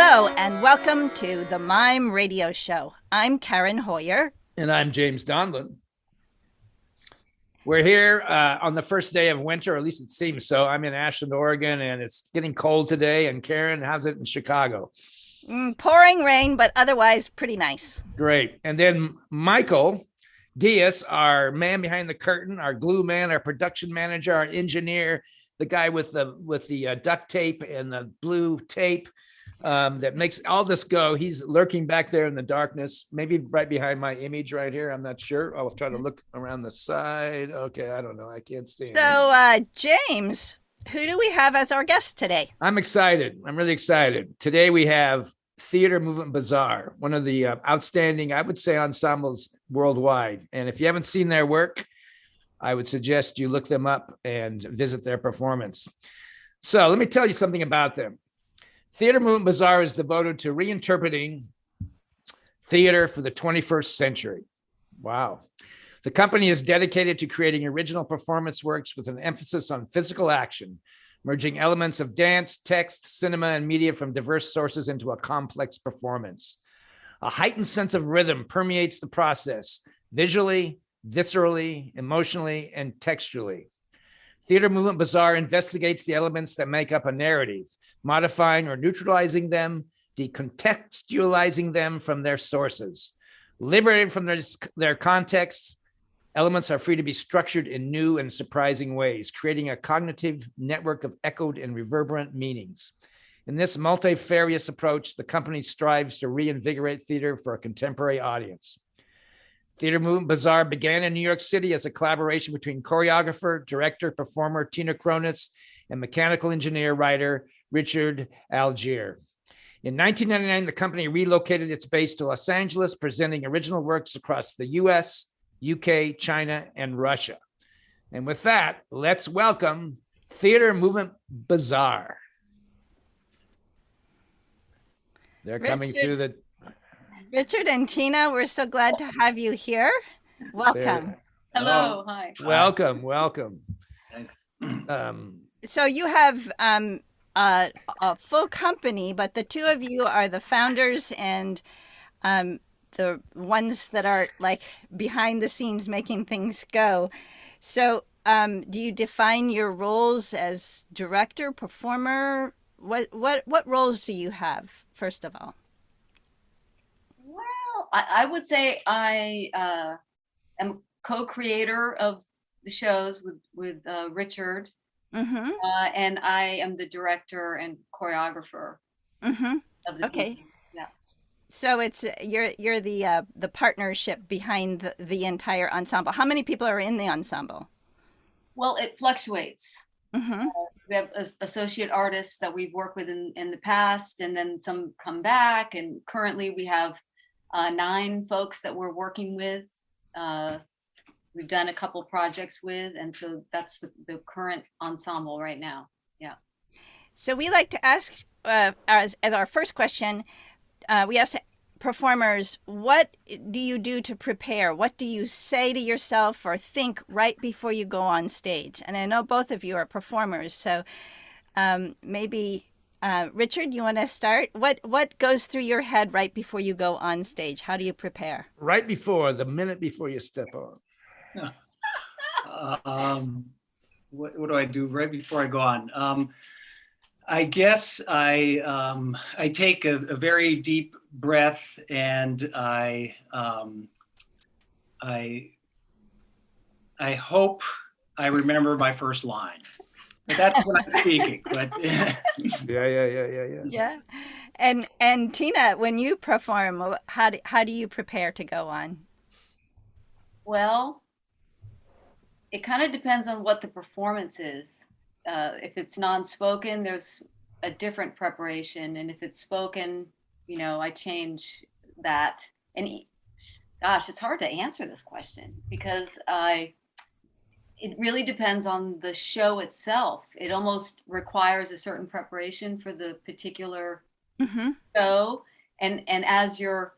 Hello, and welcome to the Mime Radio Show. I'm Karen Hoyer. And I'm James Donlin. We're here on the first day of winter, or at least it seems so. I'm in Ashland, Oregon, and it's getting cold today. And Karen, how's it in Chicago? Pouring rain, but otherwise pretty nice. Great. And then Michael Diaz, our man behind the curtain, our glue man, our production manager, our engineer, the guy with the duct tape and the blue tape that makes all this go. He's lurking back there in the darkness, maybe right behind my image right here. I'm not sure. I'll try to look around the side. Okay, I don't know. I can't see him. So, James, who do we have as our guest today? I'm excited. I'm really excited. Today we have Theater Movement Bazaar, one of the outstanding, I would say, ensembles worldwide. And if you haven't seen their work, I would suggest you look them up and visit their performance. So let me tell you something about them. Theater Movement Bazaar is devoted to reinterpreting theater for the 21st century. Wow. The company is dedicated to creating original performance works with an emphasis on physical action, merging elements of dance, text, cinema, and media from diverse sources into a complex performance. A heightened sense of rhythm permeates the process, visually, viscerally, emotionally, and textually. Theater Movement Bazaar investigates the elements that make up a narrative, modifying or neutralizing them, decontextualizing them from their sources. Liberated from their context, elements are free to be structured in new and surprising ways, creating a cognitive network of echoed and reverberant meanings. In this multifarious approach, the company strives to reinvigorate theater for a contemporary audience. Theater Movement Bazaar began in New York City as a collaboration between choreographer, director, performer Tina Kronitz and mechanical engineer, writer Richard Algier. In 1999, the company relocated its base to Los Angeles, presenting original works across the US, UK, China, and Russia. And with that, let's welcome Theater Movement Bazaar. They're coming through the... Richard and Tina, we're so glad to have you here. Welcome. Hello. Hi. Welcome. Thanks. So you have a full company, but the two of you are the founders and the ones that are like behind the scenes making things go. So do you define your roles as director, performer? What roles do you have, first of all? Well, I would say I am co-creator of the shows with Richard, and I am the director and choreographer of the Okay. piece. Yeah. So it's you're the partnership behind the entire ensemble. How many people are in the ensemble? Well, it fluctuates. We have associate artists that we've worked with in the past, and then some come back. And currently we have 9 folks that we're working with. We've done a couple projects with, and so that's the current ensemble right now. Yeah. So we like to ask as our first question, we ask performers, what do you do to prepare? What do you say to yourself or think right before you go on stage? And I know both of you are performers, so maybe Richard, you want to start? What goes through your head right before you go on stage? How do you prepare? Right before, the minute before you step on. What do I do right before I go on? I guess I take a very deep breath, and I hope I remember my first line. But that's when I'm speaking. But Yeah. And Tina, when you perform, how do you prepare to go on? Well, it kind of depends on what the performance is. If it's non-spoken, there's a different preparation, and if it's spoken, I change that. And gosh, it's hard to answer this question because it really depends on the show itself. It almost requires a certain preparation for the particular show, and as you're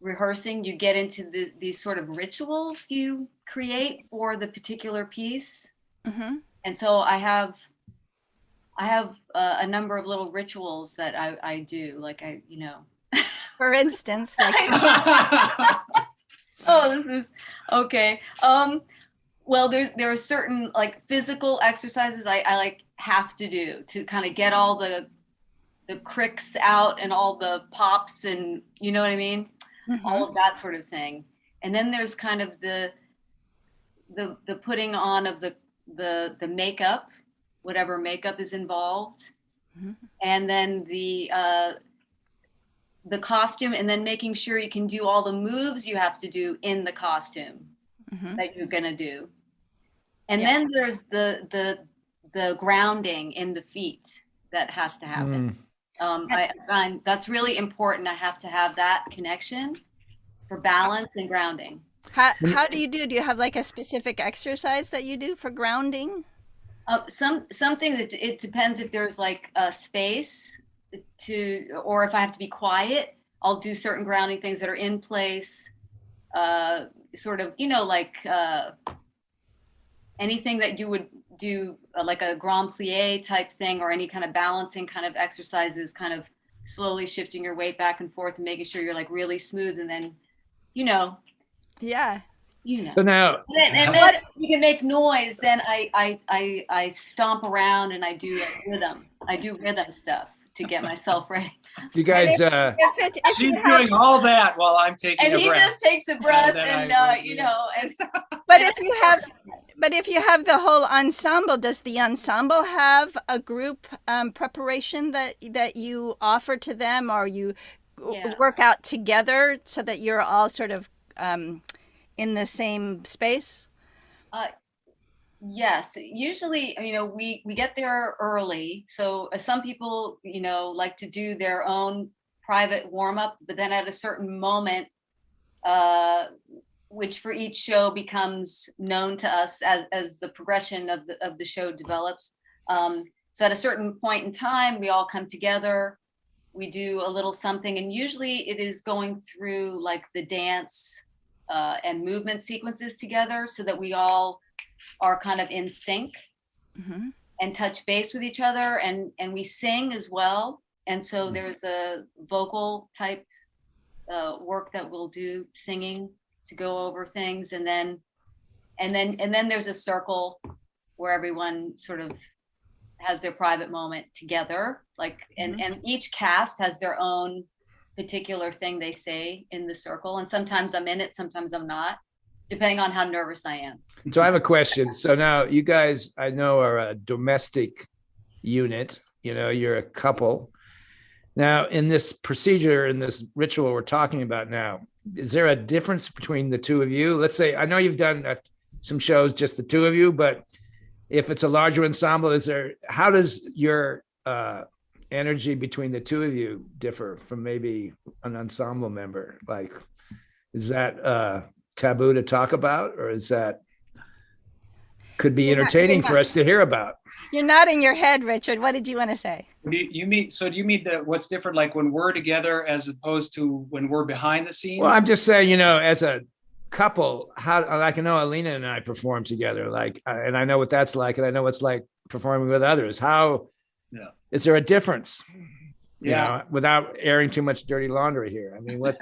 rehearsing, you get into these sort of rituals you create for the particular piece. And so I I have a number of little rituals that I do. Like For instance, like oh, this is okay. Well, there are certain like physical exercises I like have to do to kind of get all the cricks out and all the pops and you know what I mean? All of that sort of thing. And then there's kind of the putting on of the makeup, whatever makeup is involved, and then the costume, and then making sure you can do all the moves you have to do in the costume that you're gonna do. And then there's the grounding in the feet that has to happen. I find that's really important. I have to have that connection for balance and grounding. how do you do? Do you have like a specific exercise that you do for grounding? Something that it depends if there's like a space to, or if I have to be quiet, I'll do certain grounding things that are in place. Sort of, like anything that you would do, like a grand plie type thing, or any kind of balancing kind of exercises, kind of slowly shifting your weight back and forth and making sure you're like really smooth, and then, Yeah. So now, and then you can make noise. Then I stomp around and I do like rhythm. I do rhythm stuff to get myself ready. you guys, If She's you have, doing all that while I'm taking And a he breath. just takes a breath then and and but if you have the whole ensemble, does the ensemble have a group preparation that you offer to them, or you work out together so that you're all sort of in the same space? Yes, usually, we get there early. So some people, like to do their own private warm up, but then at a certain moment, which for each show becomes known to us as the progression of the show develops. So at a certain point in time, we all come together, we do a little something, and usually it is going through like the dance and movement sequences together, so that we all are kind of in sync and touch base with each other, and we sing as well. And so there's a vocal type work that we'll do, singing to go over things, and then there's a circle where everyone sort of has their private moment together, like and each cast has their own particular thing they say in the circle, and sometimes I'm in it, sometimes I'm not, depending on how nervous I am. so I have a question. So now you guys, I know, are a domestic unit. You're a couple. Now, in this procedure, in this ritual we're talking about now, is there a difference between the two of you? Let's say, I know you've done some shows, just the two of you, but if it's a larger ensemble, how does your energy between the two of you differ from maybe an ensemble member? Like, is that taboo to talk about, or is that could be entertaining for us to hear about? You're nodding your head, Richard. What did you want to say? Do you mean what's different, like when we're together as opposed to when we're behind the scenes? Well, I'm just saying, as a couple, how, like, I know Alina and I perform together, like, and I know what that's like, and I know what's like performing with others. How is there a difference? Without airing too much dirty laundry here. I mean, what?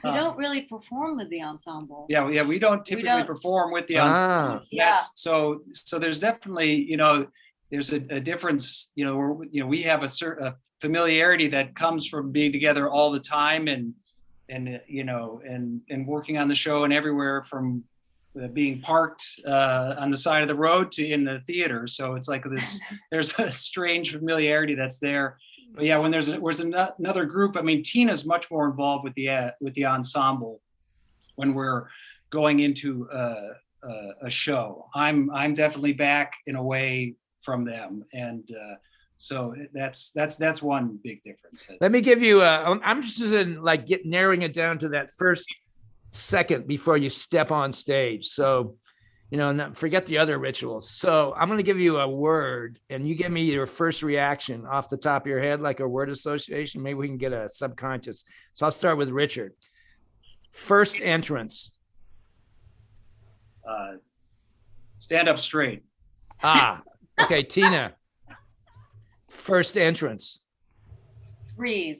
We don't really perform with the ensemble. Yeah, we don't typically perform with the ensemble. So there's definitely, there's a difference, we have a familiarity that comes from being together all the time and working on the show and everywhere from being parked on the side of the road to in the theater. So it's like there's a strange familiarity that's there. But yeah, when there's another group, I mean, Tina's much more involved with the ensemble when we're going into a show. I'm definitely back in a way from them, and so that's one big difference. Let me give you. I'm interested in like narrowing it down to that first second before you step on stage. So, forget the other rituals. So I'm going to give you a word, and you give me your first reaction off the top of your head, like a word association. Maybe we can get a subconscious. So I'll start with Richard. First entrance. Stand up straight. Okay, Tina. first entrance? Breathe.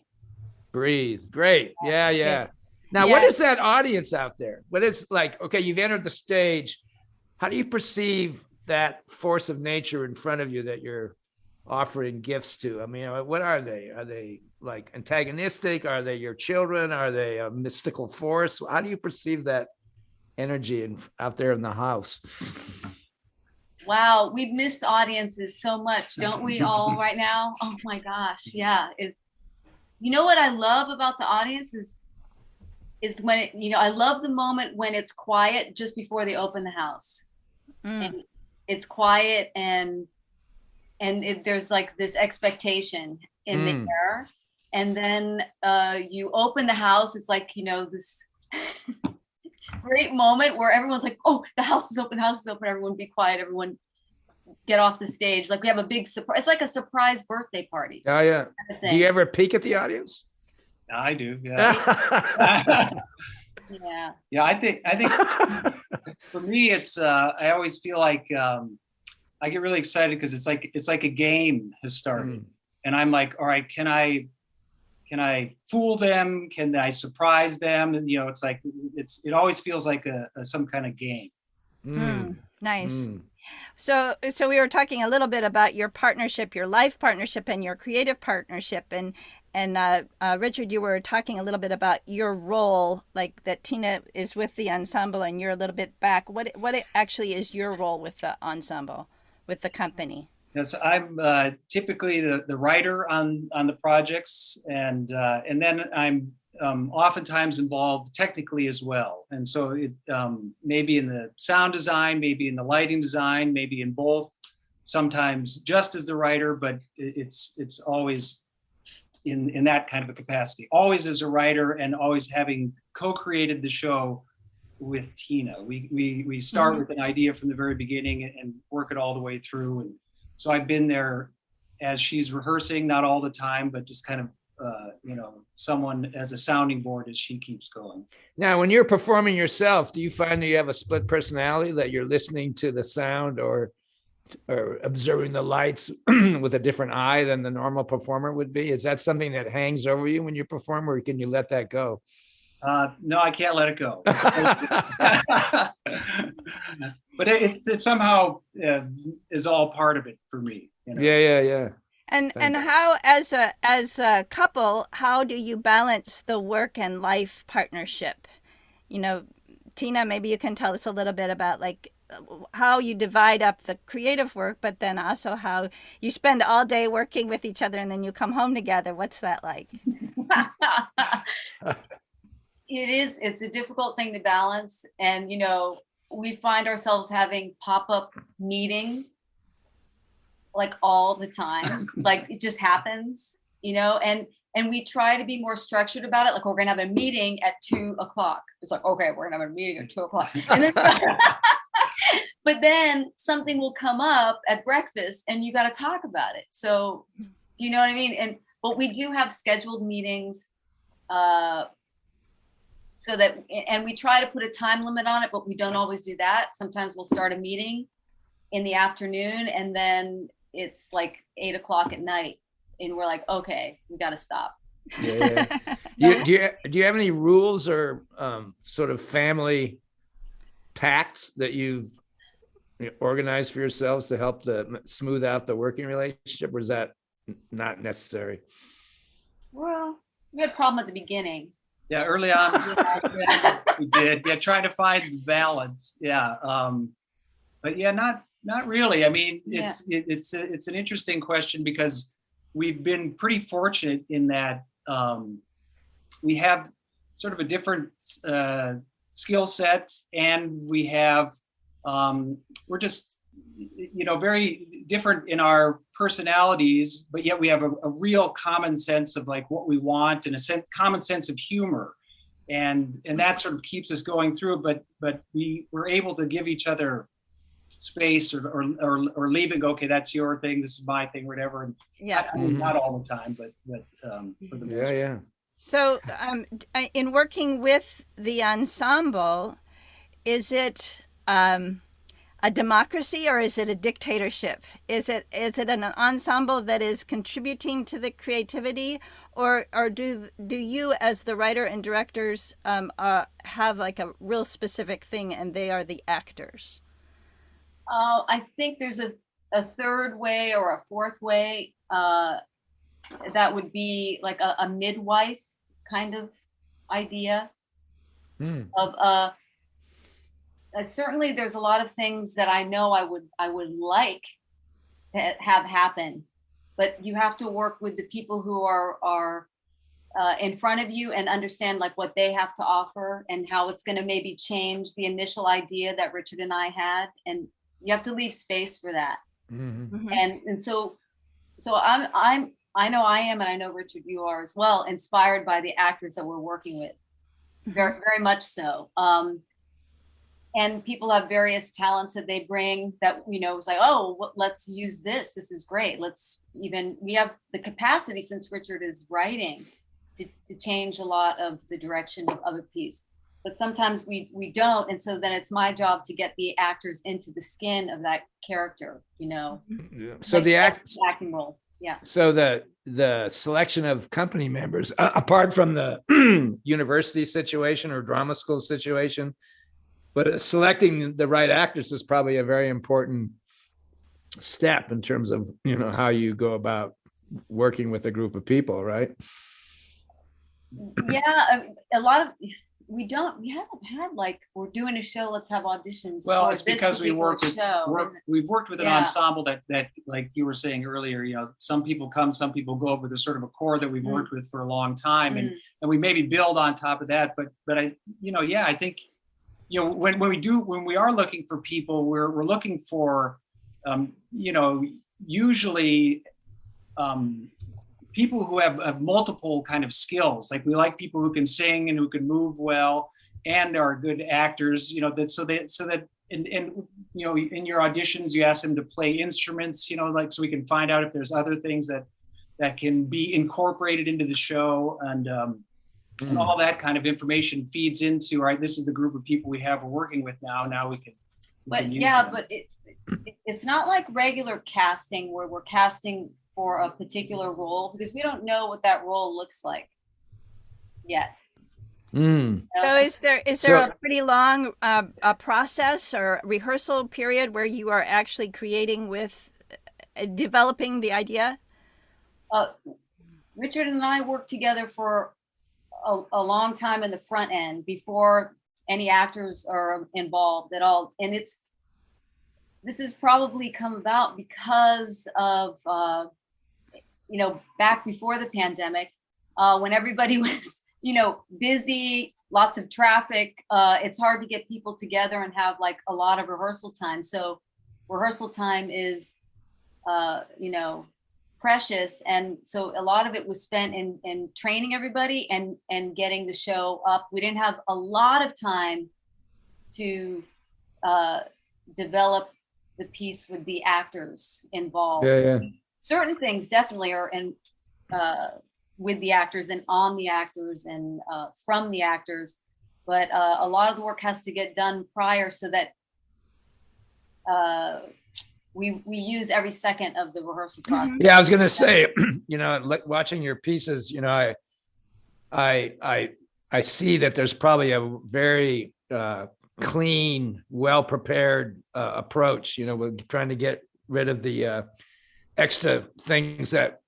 Breathe. Great. Yeah, That's yeah. good. Now, Yeah. what is that audience out there? What is like, okay, you've entered the stage. How do you perceive that force of nature in front of you that you're offering gifts to? I mean, what are they? Are they like antagonistic? Are they your children? Are they a mystical force? How do you perceive that energy out there in the house? Wow, we've missed audiences so much, don't we all right now? Oh my gosh, yeah. You know what I love about the audience is when I love the moment when it's quiet just before they open the house. And it's quiet and there's like this expectation in the air. And then you open the house, it's like, this great moment where everyone's like, oh, the house is open, everyone be quiet, everyone get off the stage. Like we have a big surprise. It's like a surprise birthday party. Oh, yeah. Kind of Do you ever peek at the audience? I do. Yeah. Yeah. I think for me, it's I always feel like I get really excited because it's like a game has started, and I'm like, all right, can I fool them? Can I surprise them? And it's like it always feels like some kind of game. Nice. So we were talking a little bit about your partnership, your life partnership, and your creative partnership, and Richard, you were talking a little bit about your role, like that Tina is with the ensemble and you're a little bit back. What actually is your role with the ensemble, with the company? Yes, I'm typically the writer on the projects, and then I'm oftentimes involved technically as well. And so it maybe in the sound design, maybe in the lighting design, maybe in both. Sometimes just as the writer, but it's always in that kind of a capacity. Always as a writer, and always having co-created the show with Tina. We start with an idea from the very beginning and work it all the way through. And so I've been there as she's rehearsing, not all the time, but just kind of, someone as a sounding board as she keeps going. Now, when you're performing yourself, do you find that you have a split personality, that you're listening to the sound or observing the lights with a different eye than the normal performer would be? Is that something that hangs over you when you perform, or can you let that go? No, I can't let it go. But it somehow is all part of it for me. Yeah. And how, as a couple, how do you balance the work and life partnership? Tina, maybe you can tell us a little bit about like how you divide up the creative work, but then also how you spend all day working with each other and then you come home together. What's that like? It's a difficult thing to balance. And, we find ourselves having pop-up meetings like all the time. Like it just happens, and we try to be more structured about it. Like we're going to have a meeting at 2:00. It's like, okay, we're going to have a meeting at 2:00. And then, but then something will come up at breakfast and you got to talk about it. So do you know what I mean? But we do have scheduled meetings, so that, and we try to put a time limit on it, but we don't always do that. Sometimes we'll start a meeting in the afternoon and then it's like 8:00 at night and we're like, okay, we got to stop. Yeah. Do you have any rules or sort of family pacts that you've organized for yourselves to help smooth out the working relationship, or is that not necessary? Well, we had a problem at the beginning. Yeah, early on, we did. Yeah, trying to find the balance. Yeah, but yeah, not really. I mean, it's an interesting question because we've been pretty fortunate in that we have sort of a different skill set, and we have we're just very different in our personalities, but yet we have a real common sense of like what we want and common sense of humor, and that sort of keeps us going through. But we're able to give each other space or leave and go, okay, that's your thing, this is my thing, whatever. And not all the time, but for the most part. So in working with the ensemble, is it a democracy or is it a dictatorship? Is it an ensemble that is contributing to the creativity, or do you as the writer and directors have like a real specific thing and they are the actors? I think there's a third way or a fourth way that would be like a midwife kind of idea of certainly there's a lot of things that I know I would like to have happen, but you have to work with the people who are in front of you and understand like what they have to offer and how it's going to maybe change the initial idea that Richard and I had, and you have to leave space for that. Mm-hmm. And so I know I am, and I know Richard, you are as well, inspired by the actors that we're working with, very very much so. And people have various talents that they bring that, it's like, oh, let's use this. This is great. We have the capacity, since Richard is writing, to change a lot of the direction of a piece. But sometimes we don't. And so then it's my job to get the actors into the skin of that character, Yeah. So like the acting role. Yeah. So the selection of company members, apart from the university situation or drama school situation, but selecting the right actors is probably a very important step in terms of, how you go about working with a group of people, right? Yeah, a lot of we haven't had like, we're doing a show, let's have auditions. Well, for it's this because particular we've worked with an Yeah. ensemble that like you were saying earlier, some people come, some people go, but there's sort of a core that we've worked with for a long time, and we maybe build on top of that. But I, I think, when we are looking for people, we're looking for, usually people who have multiple kind of skills. Like we like people who can sing and who can move well and are good actors, so that in your auditions, you ask them to play instruments, like, so we can find out if there's other things that can be incorporated into the show, and all that kind of information feeds into, all right, this is the group of people we're working with now. Now we can use them. But it's not like regular casting where we're casting for a particular role, because we don't know what that role looks like yet. So is there a pretty long a process or rehearsal period where you are actually creating with developing the idea? Richard and I worked together for a long time in the front end before any actors are involved at all, and this has probably come about because of back before the pandemic, when everybody was busy, lots of traffic, it's hard to get people together and have like a lot of rehearsal time. So rehearsal time is precious, and so a lot of it was spent in training everybody and getting the show up. We didn't have a lot of time to develop the piece with the actors involved. Yeah. Certain things definitely are in with the actors and on the actors and from the actors, but a lot of the work has to get done prior, so that we use every second of the rehearsal process. Yeah, I was gonna say, like watching your pieces, I see that there's probably a very clean, well prepared approach. We're trying to get rid of the extra things that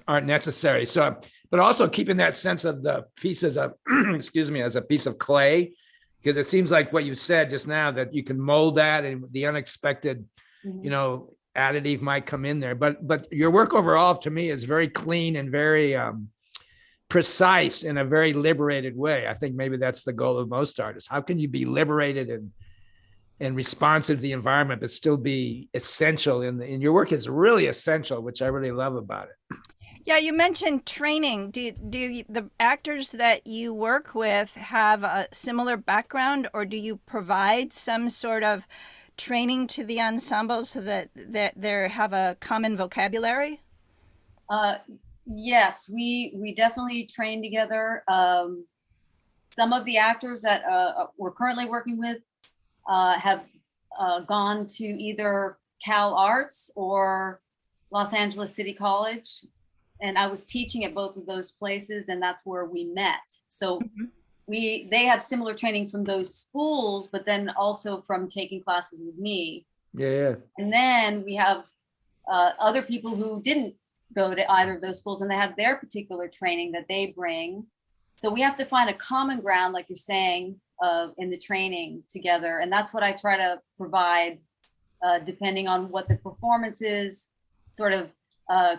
aren't necessary. So, but also keeping that sense of the pieces of, excuse me, as a piece of clay, because it seems like what you said just now, that you can mold that and the unexpected, additive might come in there. But your work overall, to me, is very clean and very precise in a very liberated way. I think maybe that's the goal of most artists. How can you be liberated and responsive to the environment, but still be essential in your work is really essential, which I really love about it. Yeah, you mentioned training. Do the actors that you work with have a similar background, or do you provide some sort of training to the ensemble so that they have a common vocabulary? Yes, we definitely train together. Some of the actors that we're currently working with have gone to either Cal Arts or Los Angeles City College. And I was teaching at both of those places, and that's where we met. So they have similar training from those schools, but then also from taking classes with me. Yeah. And then we have other people who didn't go to either of those schools, and they have their particular training that they bring. So we have to find a common ground, like you're saying, in the training together. And that's what I try to provide, depending on what the performance is, sort of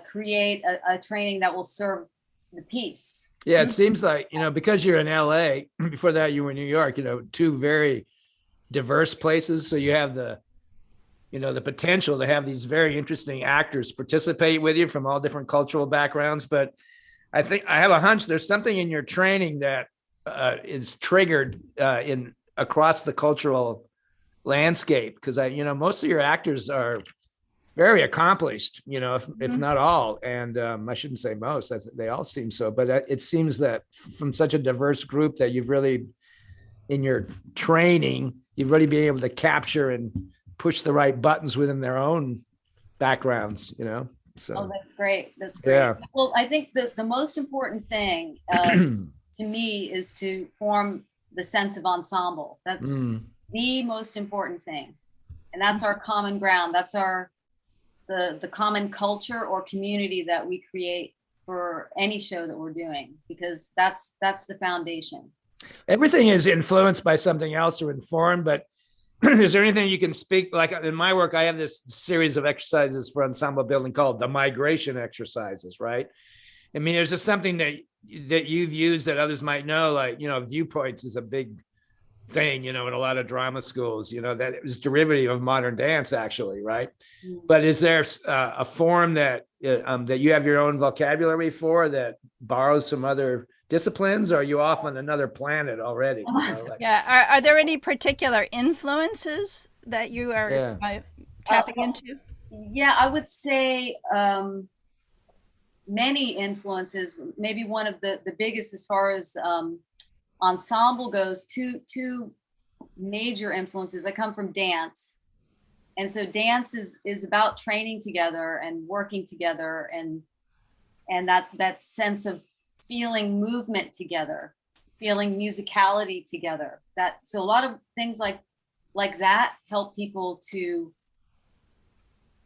create a training that will serve the piece. Yeah, it seems like, because you're in LA, before that you were in New York, two very diverse places. So you have the potential to have these very interesting actors participate with you from all different cultural backgrounds. But I think I have a hunch there's something in your training that is triggered in across the cultural landscape. Because most of your actors are very accomplished, if not all. And I shouldn't say most, they all seem so, but it seems that from such a diverse group that you've really, in your training, you've really been able to capture and push the right buttons within their own backgrounds, so. Oh, that's great. That's great. Yeah. Well, I think the most important thing to me is to form the sense of ensemble. That's the most important thing. And that's our common ground. That's the common culture or community that we create for any show that we're doing, because that's the foundation. Everything is influenced by something else or informed, but is there anything you can speak, like in my work, I have this series of exercises for ensemble building called the migration exercises, right? I mean, there's just something that you've used that others might know, like, viewpoints is a big thing, in a lot of drama schools, that it was derivative of modern dance, actually, right? But is there a form that you have your own vocabulary for that borrows from other disciplines, or are you off on another planet already? Yeah. Are there any particular influences that you are tapping into? Yeah, I would say many influences. Maybe one of the biggest, as far as ensemble goes, two major influences. I come from dance, and so dance is about training together and working together, and that sense of feeling movement together, feeling musicality together. So a lot of things like that help people to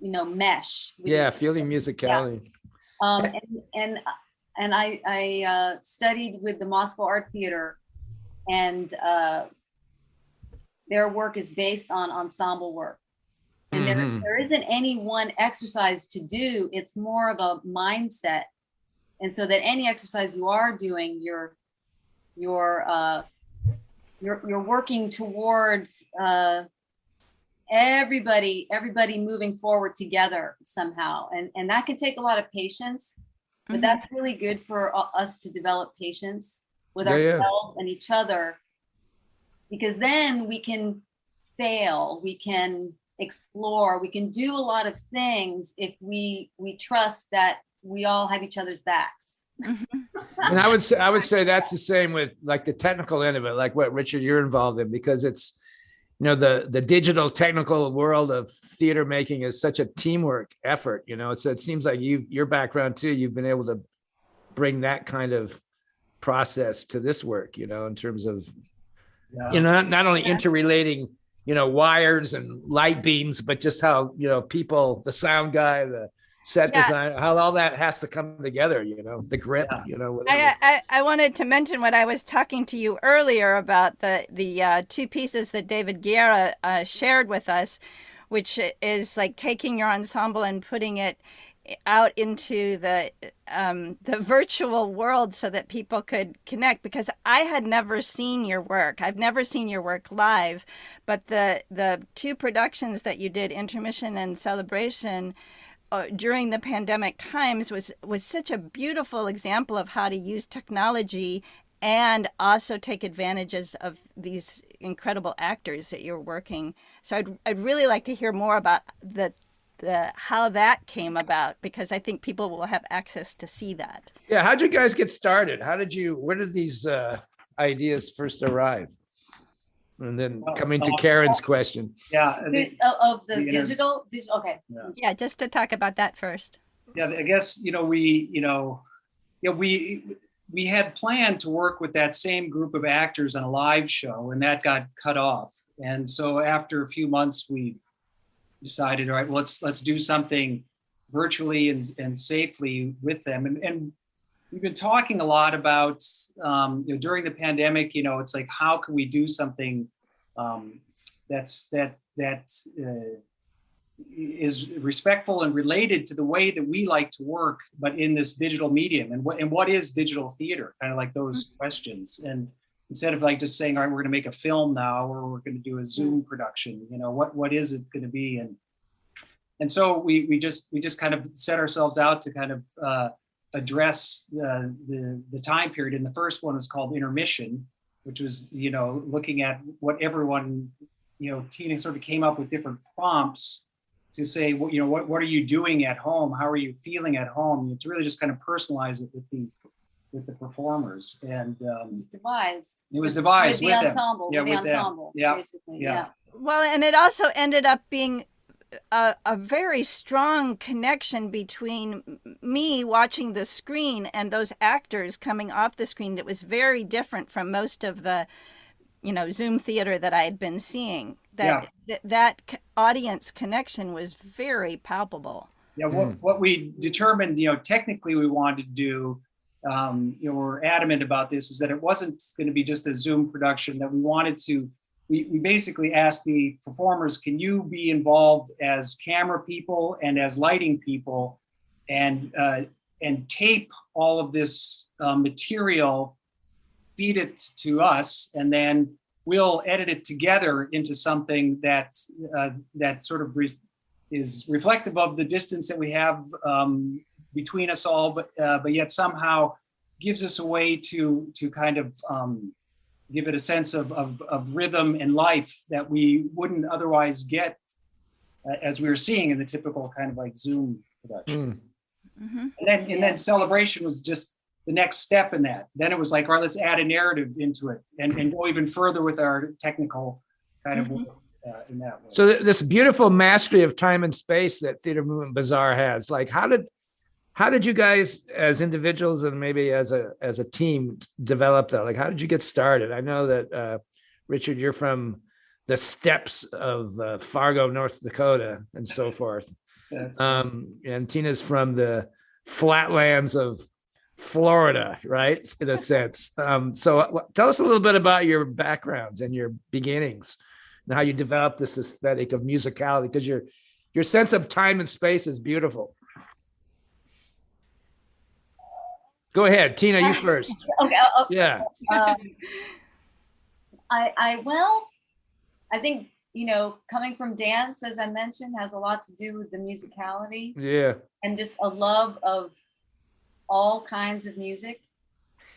mesh. Feeling musicality. And I studied with the Moscow Art Theater, and their work is based on ensemble work. And there isn't any one exercise to do. It's more of a mindset. And so that any exercise you are doing, you're working towards everybody moving forward together somehow. And that can take a lot of patience, but that's really good for us to develop patience with ourselves and each other, because then we can fail, we can explore, we can do a lot of things if we trust that we all have each other's backs. And I would say that's the same with like the technical end of it, like what, Richard, you're involved in, because it's, the digital technical world of theater making is such a teamwork effort. It seems like your background too, you've been able to bring that kind of process to this work, in terms of, not only interrelating, wires and light beams, but just how, people, the sound guy, the set design, how all that has to come together, the grip, I wanted to mention what I was talking to you earlier about the two pieces that David Guerra shared with us, which is like taking your ensemble and putting it out into the virtual world so that people could connect, because I had never seen your work. I've never seen your work live, but the two productions that you did, Intermission and Celebration, during the pandemic times was such a beautiful example of how to use technology and also take advantages of these incredible actors that you're working. So I'd really like to hear more about the how that came about, because I think people will have access to see that. Yeah, how'd you guys get started? Where did these ideas first arrive? And then Well, coming to Karen's question. Yeah. Of the the inter- digital, okay. Yeah, just to talk about that first. Yeah, I guess, we had planned to work with that same group of actors on a live show, and that got cut off. And so after a few months, we decided, all right, well, let's do something virtually and safely with them. And we've been talking a lot about, during the pandemic, it's like, how can we do something that is respectful and related to the way that we like to work, but in this digital medium. And what is digital theater? Kind of like those questions. And instead of like just saying, all right, we're going to make a film now, or we're going to do a Zoom production, what is it going to be? And so we just kind of set ourselves out to kind of address the time period. And the first one was called Intermission, which was, looking at what everyone, Tina sort of came up with different prompts to say, what are you doing at home? How are you feeling at home? To really just kind of personalize it with the performers. And it was devised with the ensemble, them. with the ensemble, yeah. basically. Yeah. Well, and it also ended up being a very strong connection between me watching the screen and those actors coming off the screen. That was very different from most of the Zoom theater that I had been seeing. That audience connection was very palpable. Yeah, what we determined, technically we wanted to do, we're adamant about this, is that it wasn't going to be just a Zoom production, that we wanted to, we basically asked the performers, can you be involved as camera people and as lighting people, and tape all of this material, feed it to us, and then we'll edit it together into something that sort of is reflective of the distance that we have between us all, but yet somehow gives us a way to kind of give it a sense of rhythm and life that we wouldn't otherwise get as we were seeing in the typical kind of like Zoom production. Mm-hmm. And then Celebration was just the next step in that. Then it was like, all right, let's add a narrative into it and go even further with our technical kind of work in that way. So this beautiful mastery of time and space that Theater Movement Bazaar has, like, how did you guys as individuals and maybe as a team develop that? Like, how did you get started? I know that Richard, you're from the steppes of Fargo, North Dakota, and so forth. And Tina's from the flatlands of Florida, right? In a sense. So tell us a little bit about your backgrounds and your beginnings and how you developed this aesthetic of musicality, because your sense of time and space is beautiful. Go ahead, Tina, you first. Okay. Yeah. I think, coming from dance, as I mentioned, has a lot to do with the musicality. Yeah. And just a love of all kinds of music.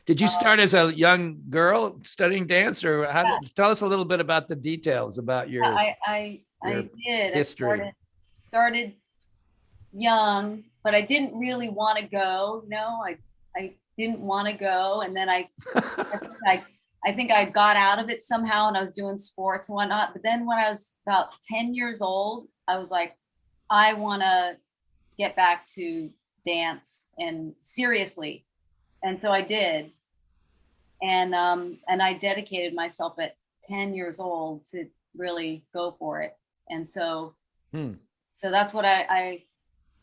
Did you start as a young girl studying dance, or tell us a little bit about the details about your I did history? I started young, but I didn't really want to go. No, I didn't want to go, and then I think I got out of it somehow, and I was doing sports and whatnot. But then when I was about 10 years old, I was like, I want to get back to dance and seriously. And so I did. And I dedicated myself at 10 years old to really go for it. And so so that's what I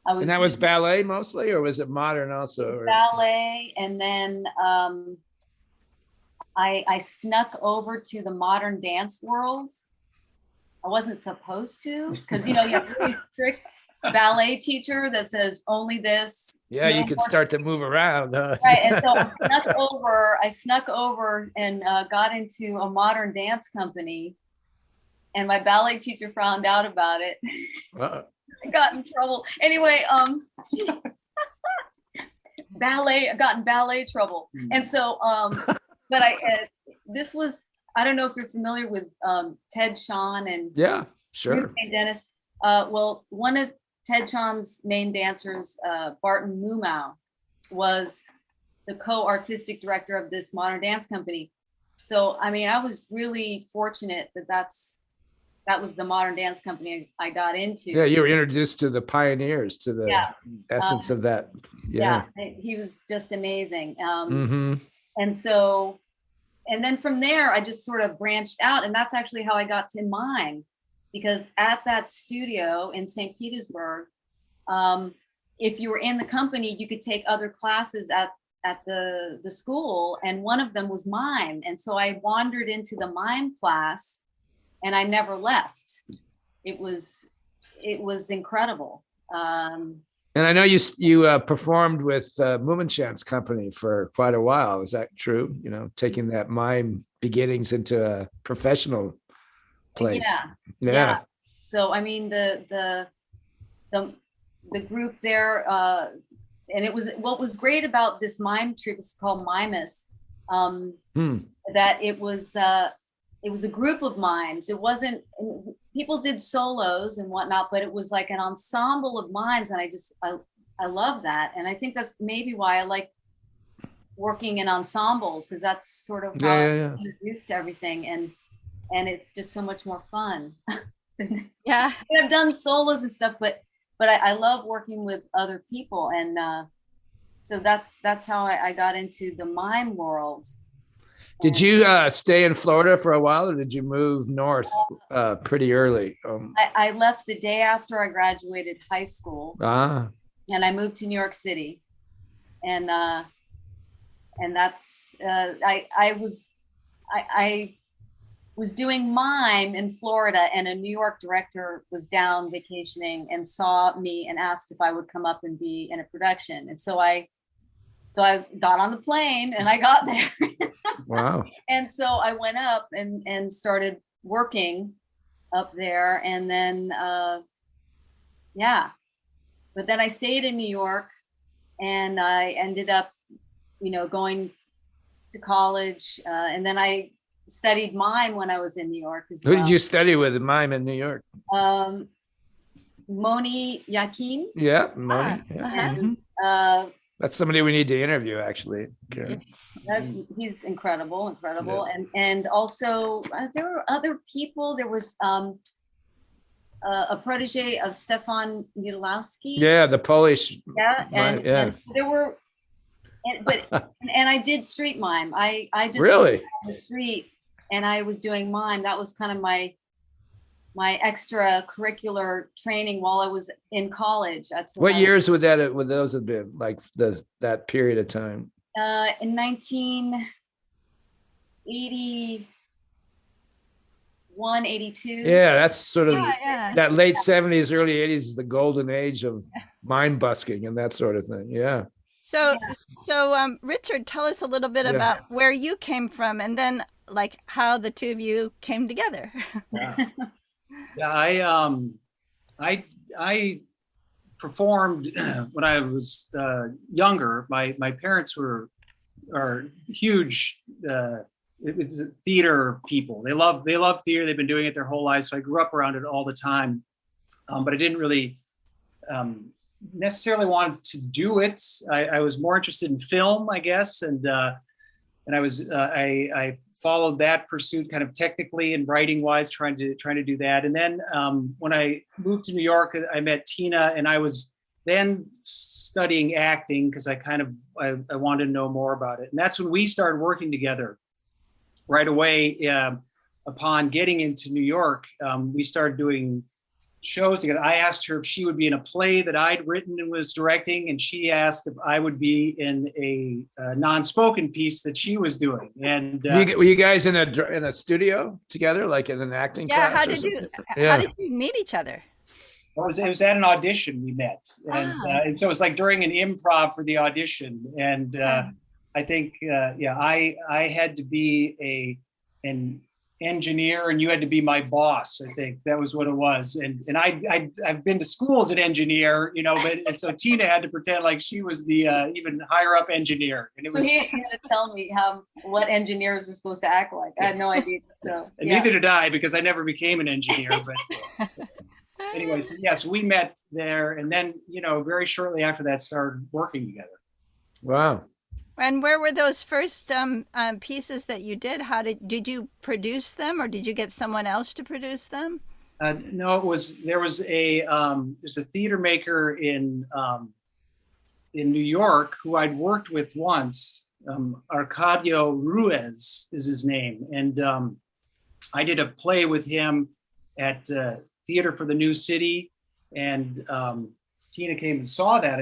was. And that was ballet mostly, or was it modern also? Ballet. And then I snuck over to the modern dance world. I wasn't supposed to, because you have a really strict ballet teacher that says only this. Yeah, you could start to move around. Right, and so I snuck over and got into a modern dance company, and my ballet teacher found out about it. I got in trouble. Anyway, I got in ballet trouble, and so but this was. I don't know if you're familiar with Ted Shawn and yeah, sure, Dennis. Well, one of Ted Shawn's main dancers, Barton Mumau, was the co-artistic director of this modern dance company. So, I mean, I was really fortunate that was the modern dance company I got into. Yeah, you were introduced to the pioneers, to the Yeah. essence of that. Yeah, Yeah. he was just amazing. Hmm. And so, and then from there, I just sort of branched out, and that's actually how I got to Mime, because at that studio in St. Petersburg, if you were in the company, you could take other classes at the school, and one of them was Mime, and so I wandered into the Mime class, and I never left. It was incredible. And I know you performed with Moominchan's company for quite a while. Is that true? You know, taking that mime beginnings into a professional place. Yeah. So I mean the group there, and it was what was great about this mime troupe. It's called Mimus. That it was a group of mimes. It wasn't, people did solos and whatnot, but it was like an ensemble of mimes, and I love that, and I think that's maybe why I like working in ensembles, because that's sort of how I'm introduced to everything, and it's just so much more fun. Yeah, I've done solos and stuff, but I love working with other people, and so that's how I got into the mime world. Did you stay in Florida for a while, or did you move north pretty early? I left the day after I graduated high school, and I moved to New York City, and that's I was doing mime in Florida, and a New York director was down vacationing and saw me and asked if I would come up and be in a production, and so I got on the plane and I got there. Wow. And so I went up and started working up there, and then but then I stayed in New York, and I ended up going to college, and then I studied mime when I was in New York as well. Who did you study with in mime in New York? Moni Yakin. Yeah, Moni. And that's somebody we need to interview, actually. He's incredible. Yeah. And also there were other people. There was a protege of Stefan Mudlowski. Yeah, the Polish. Yeah, and there were, and I did street mime. I just really on the street, and I was doing mime. That was kind of my extracurricular training while I was in college. That's what years would those have been, like that period of time? In 1981, 82. Yeah, that's sort of that late 70s, early 80s is the golden age of mime busking and that sort of thing. Yeah. So Richard, tell us a little bit about where you came from, and then like how the two of you came together. I performed when I was younger. My parents are huge theater people. They love theater. They've been doing it their whole lives. So I grew up around it all the time, but I didn't really necessarily want to do it. I was more interested in film, I guess, and I followed that pursuit kind of technically and writing wise, trying to do that. And then when I moved to New York, I met Tina, and I was then studying acting because I wanted to know more about it. And that's when we started working together right away. Upon getting into New York, we started doing shows together. I asked her if she would be in a play that I'd written and was directing, and she asked if I would be in a non-spoken piece that she was doing. And were you guys in a studio together, like in an acting class? How did you meet each other? It was at an audition we met, and so it was like during an improv for the audition. And I think I had to be an engineer, and you had to be my boss. I think that was what it was. And I've been to school as an engineer, and so Tina had to pretend like she was the even higher up engineer. And he had to tell me what engineers were supposed to act like. I had no idea. So and neither did I, because I never became an engineer. But anyway, so we met there, and then very shortly after that started working together. Wow. And where were those first pieces that you did? How did you produce them, or did you get someone else to produce them? No, there's a theater maker in New York who I'd worked with once. Arcadio Ruiz is his name, and I did a play with him at Theater for the New City, and Tina came and saw that.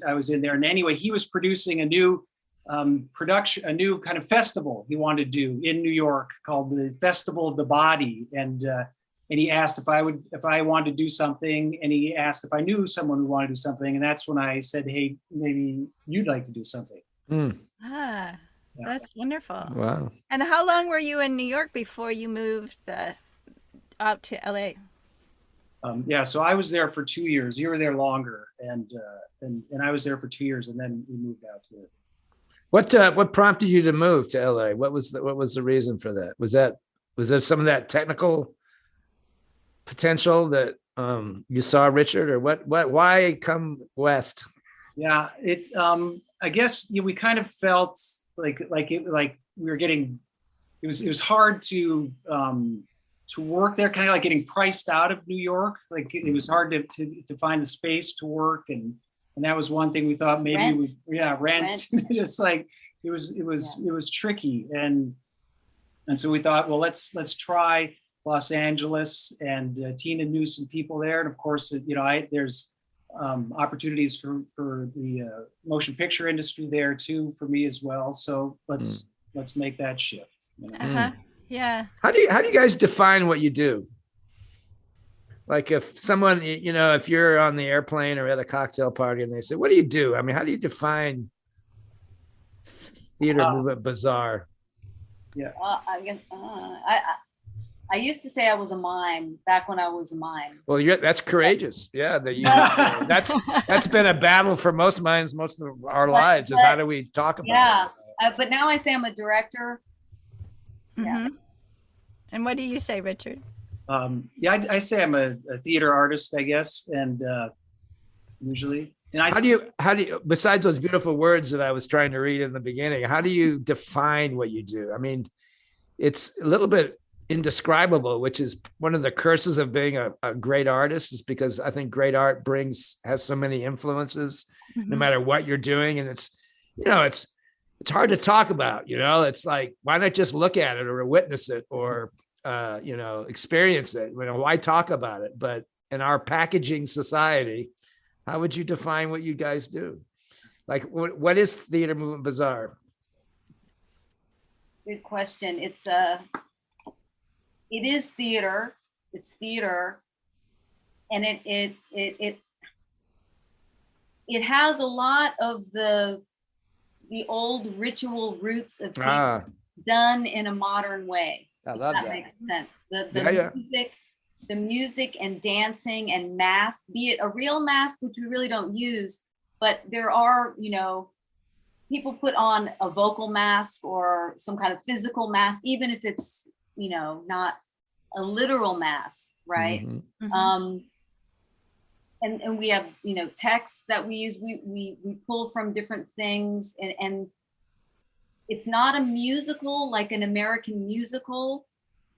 I was in there, and anyway, he was producing a new production, a new kind of festival he wanted to do in New York called the Festival of the Body, and he asked if I wanted to do something, and he asked if I knew someone who wanted to do something, and that's when I said, hey, maybe you'd like to do something. Mm. Ah, Yeah. that's wonderful. Wow. And how long were you in New York before you moved out to LA? Yeah, so I was there for 2 years. You were there longer, and I was there for 2 years, and then we moved out here. What prompted you to move to LA? What was the reason for that? Was there some of that technical potential that you saw, Richard, or why come west? Yeah, I guess we kind of felt like we were getting, it was hard to work there, kind of like getting priced out of New York. Like it was hard to find the space to work, and that was one thing we thought maybe rent. Just like it was tricky, and so we thought, well, let's try Los Angeles, and Tina knew some people there, and of course, there's opportunities for the motion picture industry there too for me as well. So let's make that shift. Uh-huh. Yeah. How do you guys define what you do? Like if someone, if you're on the airplane or at a cocktail party and they say, what do you do? I mean, how do you define theater movement Bazaar? Yeah. I guess I used to say I was a mime back when I was a mime. Well, that's courageous. Yeah, that's been a battle for most minds, most of our lives. Is how do we talk about it? Yeah, but now I say I'm a director. Mm-hmm. Yeah. And what do you say, Richard? I say I'm a theater artist, I guess, and usually. And how do you besides those beautiful words that I was trying to read in the beginning, how do you define what you do? I mean, it's a little bit indescribable, which is one of the curses of being a great artist, is because I think great art has so many influences, no matter what you're doing. And it's hard to talk about, it's like, why not just look at it or witness it or, experience it? Why talk about it? But in our packaging society, how would you define what you guys do? Like, what is Theater Movement Bazaar? Good question. It is theater. It's theater, and it has a lot of the old ritual roots of theater done in a modern way. I love that. Makes sense. The music and dancing and mask, be it a real mask, which we really don't use, but there are, people put on a vocal mask or some kind of physical mask, even if it's, not a literal mask, right? Mm-hmm. Mm-hmm. And we have, texts that we use, we pull from different things, and it's not a musical like an American musical,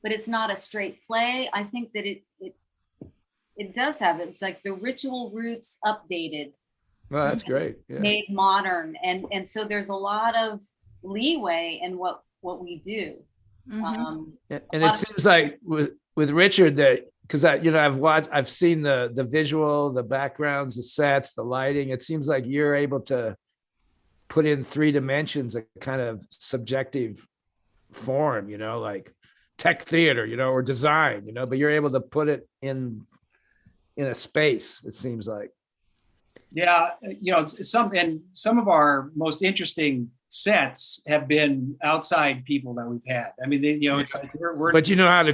but it's not a straight play. I think that it does have it. It's like the ritual roots updated. Well, that's great. Yeah. Made modern, and so there's a lot of leeway in what we do. Mm-hmm. And it seems like with Richard, that because I've seen the visual, the backgrounds, the sets, the lighting. It seems like you're able to put in 3 dimensions, a kind of subjective form, like tech theater, or design, but you're able to put it in a space, it seems like. Yeah, some of our most interesting sets have been outside people that we've had. I mean, it's like we're but you know how to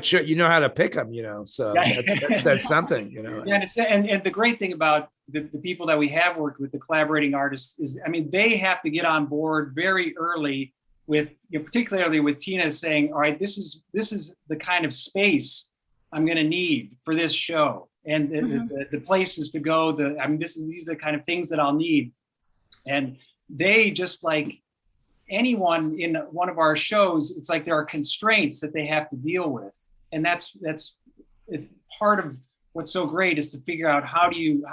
pick them, so that's something, Yeah, and the great thing about the people that we have worked with, the collaborating artists, is, I mean, they have to get on board very early with, particularly with Tina saying, all right, this is the kind of space I'm going to need for this show, and the places to go. These are the kind of things that I'll need, and they just like anyone in one of our shows, it's like there are constraints that they have to deal with, and that's it's part of what's so great is to figure out how do you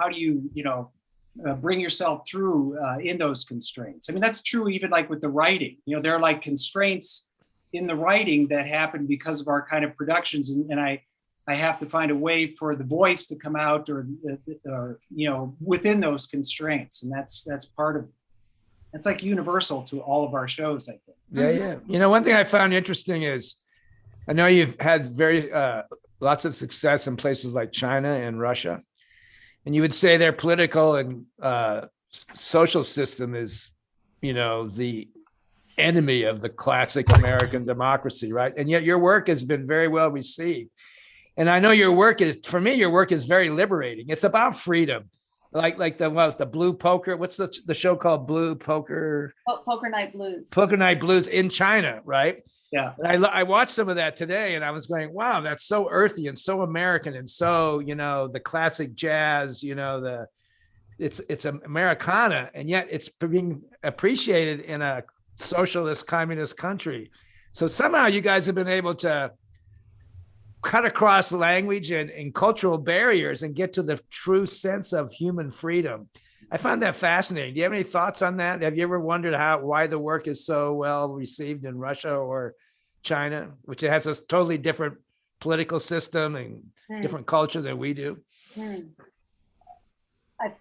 bring yourself through in those constraints. I mean, that's true even like with the writing. There are like constraints in the writing that happen because of our kind of productions, and I have to find a way for the voice to come out or within those constraints, and that's part of. It's like universal to all of our shows, I think. Yeah. One thing I found interesting is I know you've had lots of success in places like China and Russia, and you would say their political and social system is, the enemy of the classic American democracy, right? And yet your work has been very well received. And I know your work is very liberating. It's about freedom. Like the Blue Poker. What's the show called? Blue Poker. Poker Night Blues. Poker Night Blues in China, right? Yeah. And I watched some of that today, and I was going, wow, that's so earthy and so American, and so the classic jazz. It's Americana, and yet it's being appreciated in a socialist communist country. So somehow you guys have been able to cut across language and cultural barriers and get to the true sense of human freedom. I found that fascinating. Do you have any thoughts on that? Have you ever wondered why the work is so well received in Russia or China, which has a totally different political system and different culture than we do?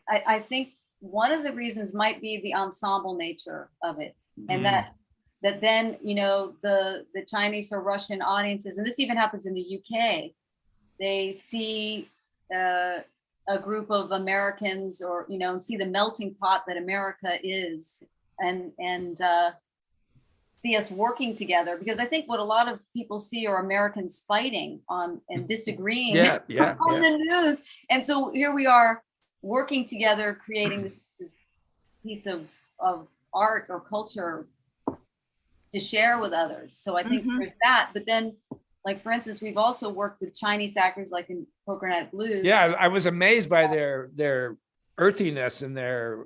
I think one of the reasons might be the ensemble nature of it, and that then the Chinese or Russian audiences, and this even happens in the UK, they see a group of Americans or and see the melting pot that America is, and see us working together, because I think what a lot of people see are Americans fighting on and disagreeing on the news, and so here we are working together, creating this piece of art or culture to share with others. So I think there's that. But then, like for instance, we've also worked with Chinese actors, like in Poker Night Blues. Yeah, I was amazed by their earthiness and the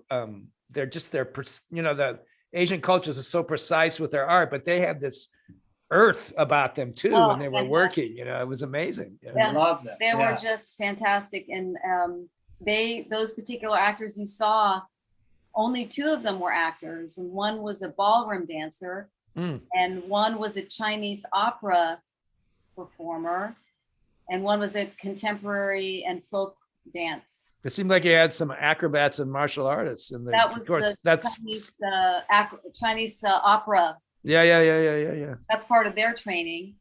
Asian cultures are so precise with their art, but they have this earth about them too when they were working. It was amazing. I love that. They were just fantastic, and those particular actors you saw, only two of them were actors, and one was a ballroom dancer, and one was a Chinese opera performer, and one was a contemporary and folk dance. It seemed like you had some acrobats and martial artists in there. That was Chinese opera. Yeah. That's part of their training.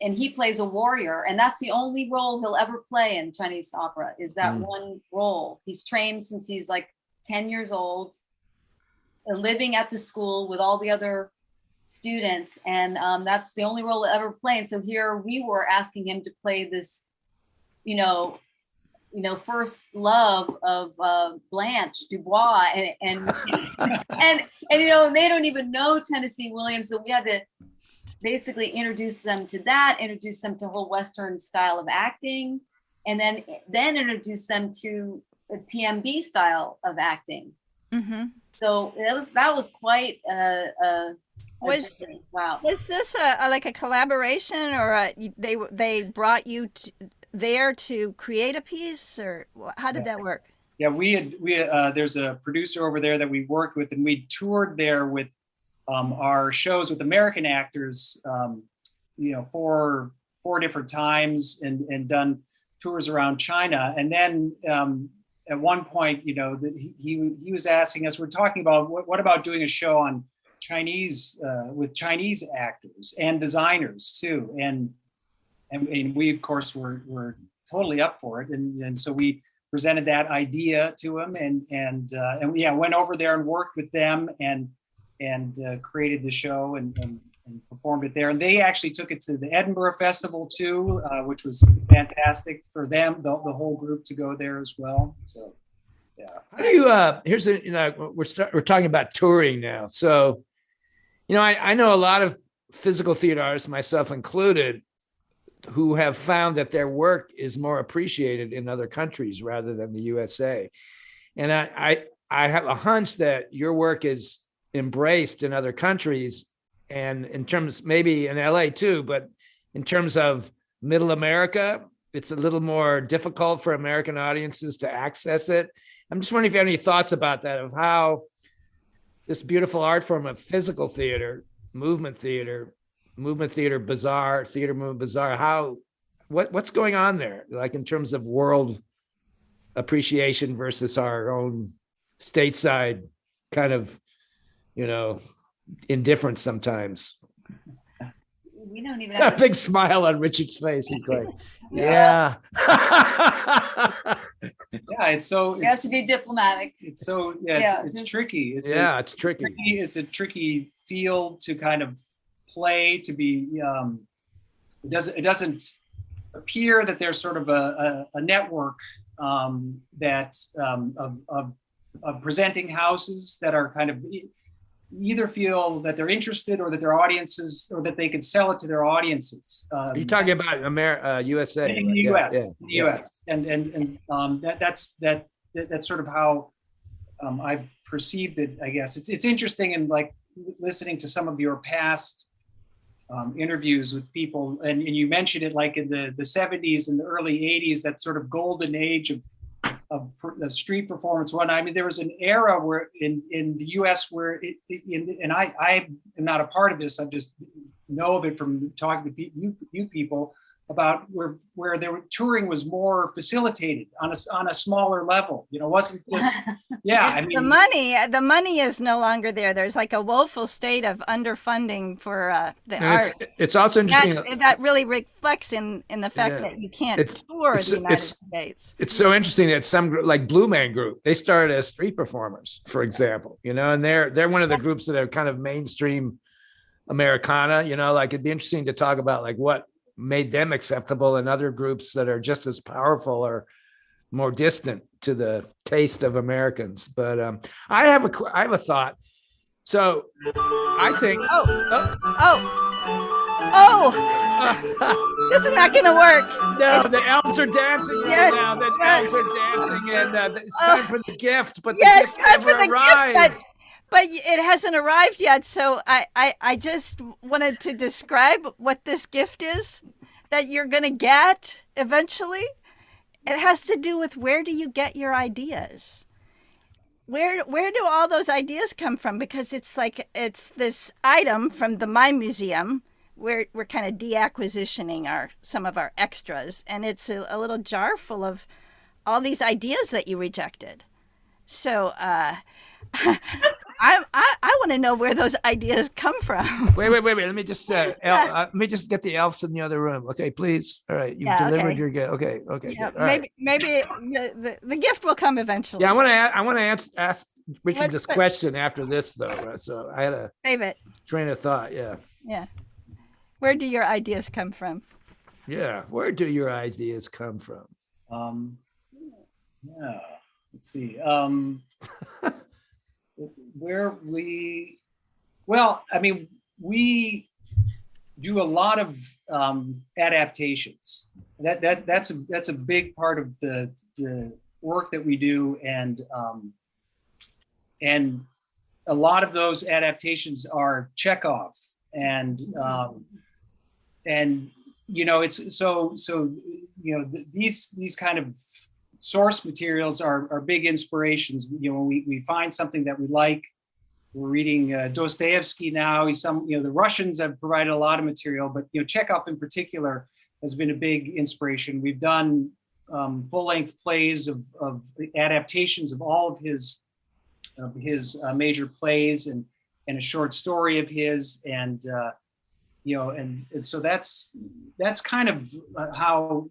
And he plays a warrior, and that's the only role he'll ever play in Chinese opera, is that one role. He's trained since he's like 10 years old, living at the school with all the other students, and that's the only role he'll ever play. And so here we were asking him to play this, first love of Blanche Dubois, and they don't even know Tennessee Williams, so we had to basically introduce them to the whole Western style of acting, and then introduce them to a TMB style of acting. So that was quite wow. Was this like a collaboration, or they brought you there to create a piece, or how did that work? Yeah, we there's a producer over there that we worked with, and we toured there with our shows with American actors, four different times, and done tours around China. And then at one point, he was asking us, we're talking about what about doing a show on Chinese with Chinese actors and designers too, and we of course were totally up for it, and so we presented that idea to him, and went over there and worked with them and created the show and performed it there. And they actually took it to the Edinburgh Festival too, which was fantastic for them, the whole group, to go there as well. So, yeah. How do you, we're talking about touring now. So, I know a lot of physical theater artists, myself included, who have found that their work is more appreciated in other countries rather than the USA. And I have a hunch that your work is embraced in other countries, and in terms maybe in LA too, but in terms of middle America, it's a little more difficult for American audiences to access it. I'm just wondering if you have any thoughts about that, of how this beautiful art form of physical theater, movement theater, bazaar, theater movement bazaar, how what's going on there, like in terms of world appreciation versus our own stateside kind of, indifference sometimes. We don't even A have big smile on Richard's face. He's going, yeah. Yeah, it's so it has to be diplomatic. it's so it's tricky. It's it's tricky. It's a tricky field to kind of play, to be it doesn't appear that there's sort of a network that of presenting houses that are kind of either feel that they're interested, or that their audiences, or that they can sell it to their audiences. Are you talking about USA? In the US, in the US, and that's sort of how I've perceived it. I guess it's interesting, and like listening to some of your past interviews with people, and you mentioned it, like in the 70s and the early 80s, that sort of golden age of street performance. I mean, there was an era where in the US where and I am not a part of this, I just know of it from talking to you people, about where touring was more facilitated on a smaller level. It wasn't just I mean, the money is no longer there. There's like a woeful state of underfunding for the arts. It's also interesting that really reflects in the fact that you can't tour the United States. It's so interesting that some, like Blue Man Group, they started as street performers, for example, and they're one of the groups that are kind of mainstream Americana. Like it'd be interesting to talk about like what made them acceptable, and other groups that are just as powerful or more distant to the taste of Americans. But I have a thought. So I think this is not gonna work. No, the elves are dancing right now. The elves are dancing, and it's time for the gift. But it's time for the gift. But it hasn't arrived yet, so I just wanted to describe what this gift is that you're going to get eventually. It has to do with, where do you get your ideas? Where do all those ideas come from? Because it's this item from the Mime Museum. We're kind of deacquisitioning some of our extras, and it's a little jar full of all these ideas that you rejected. So I want to know where those ideas come from. Wait. Let me just let me just get the elves in the other room. Okay, please. All right, you've delivered your gift. Okay. Yeah, maybe the gift will come eventually. Yeah, I want to ask Richard this question after this though. So I had a save it. Train of thought. Yeah. Yeah. Where do your ideas come from? Yeah. Where do your ideas come from? Yeah. Let's see. We do a lot of adaptations. That's a big part of the work that we do, and a lot of those adaptations are Chekhov, and it's so these kind of source materials are big inspirations. When we find something that we like, we're reading Dostoevsky now. The Russians have provided a lot of material, but Chekhov in particular has been a big inspiration. We've done full-length plays of adaptations of all of his major plays, and a short story of his, and so that's kind of how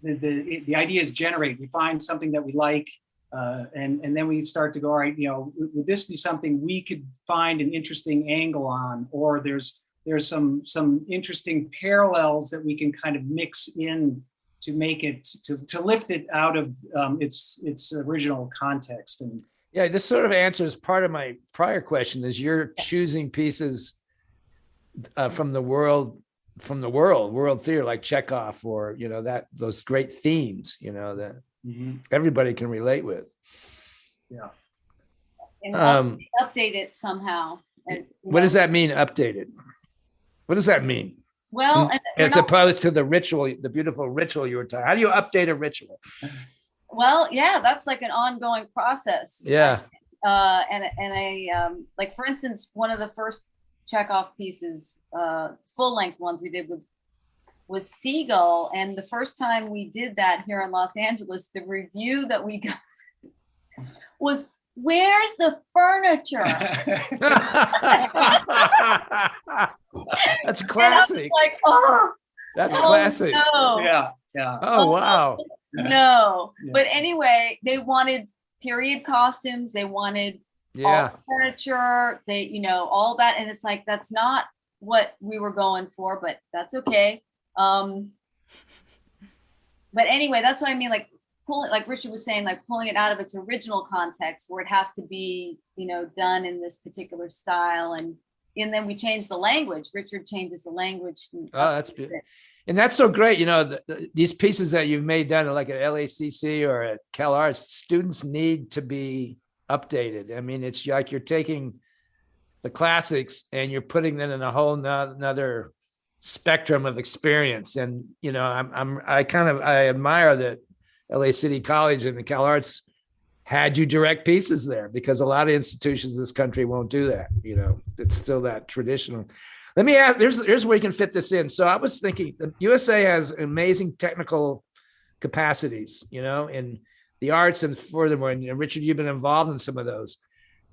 the ideas generate. We find something that we like, and then we start to go, all right, would this be something we could find an interesting angle on, or there's some interesting parallels that we can kind of mix in to make it to lift it out of its original context. And yeah, this sort of answers part of my prior question, is you're choosing pieces from the world theater, like Chekhov, or those great themes that everybody can relate with. Yeah. and Um, update it somehow. And, what does that mean, updated? What does that mean? Well, and As opposed to the ritual, the beautiful ritual you were talking. How do you update a ritual? well, yeah, that's like an ongoing process. Yeah. Like for instance, one of the first Chekhov pieces, full length ones we did was Seagull, and the first time we did that here in Los Angeles, the review that we got was, "Where's the furniture?" That's classic. Like, oh, that's classic. No. Yeah. Oh, wow. No. Yeah. But anyway, they wanted period costumes. They wanted all the furniture. They, all that. And it's like, that's not what we were going for, but that's okay. But anyway, that's what I mean. Like pulling, like Richard was saying, like pulling it out of its original context where it has to be, done in this particular style. And then we changed the language. Richard changes the language. Oh, that's beautiful. And that's so great. These pieces that you've made down like at LACC or at Cal Arts, students need to be updated. I mean, it's like you're taking the classics and you're putting them in a whole another spectrum of experience. And, I admire that LA City College and the Cal Arts had you direct pieces there, because a lot of institutions in this country won't do that. It's still that traditional. Let me ask, here's where you can fit this in. So I was thinking the USA has amazing technical capacities, in the arts, and furthermore, and Richard, you've been involved in some of those.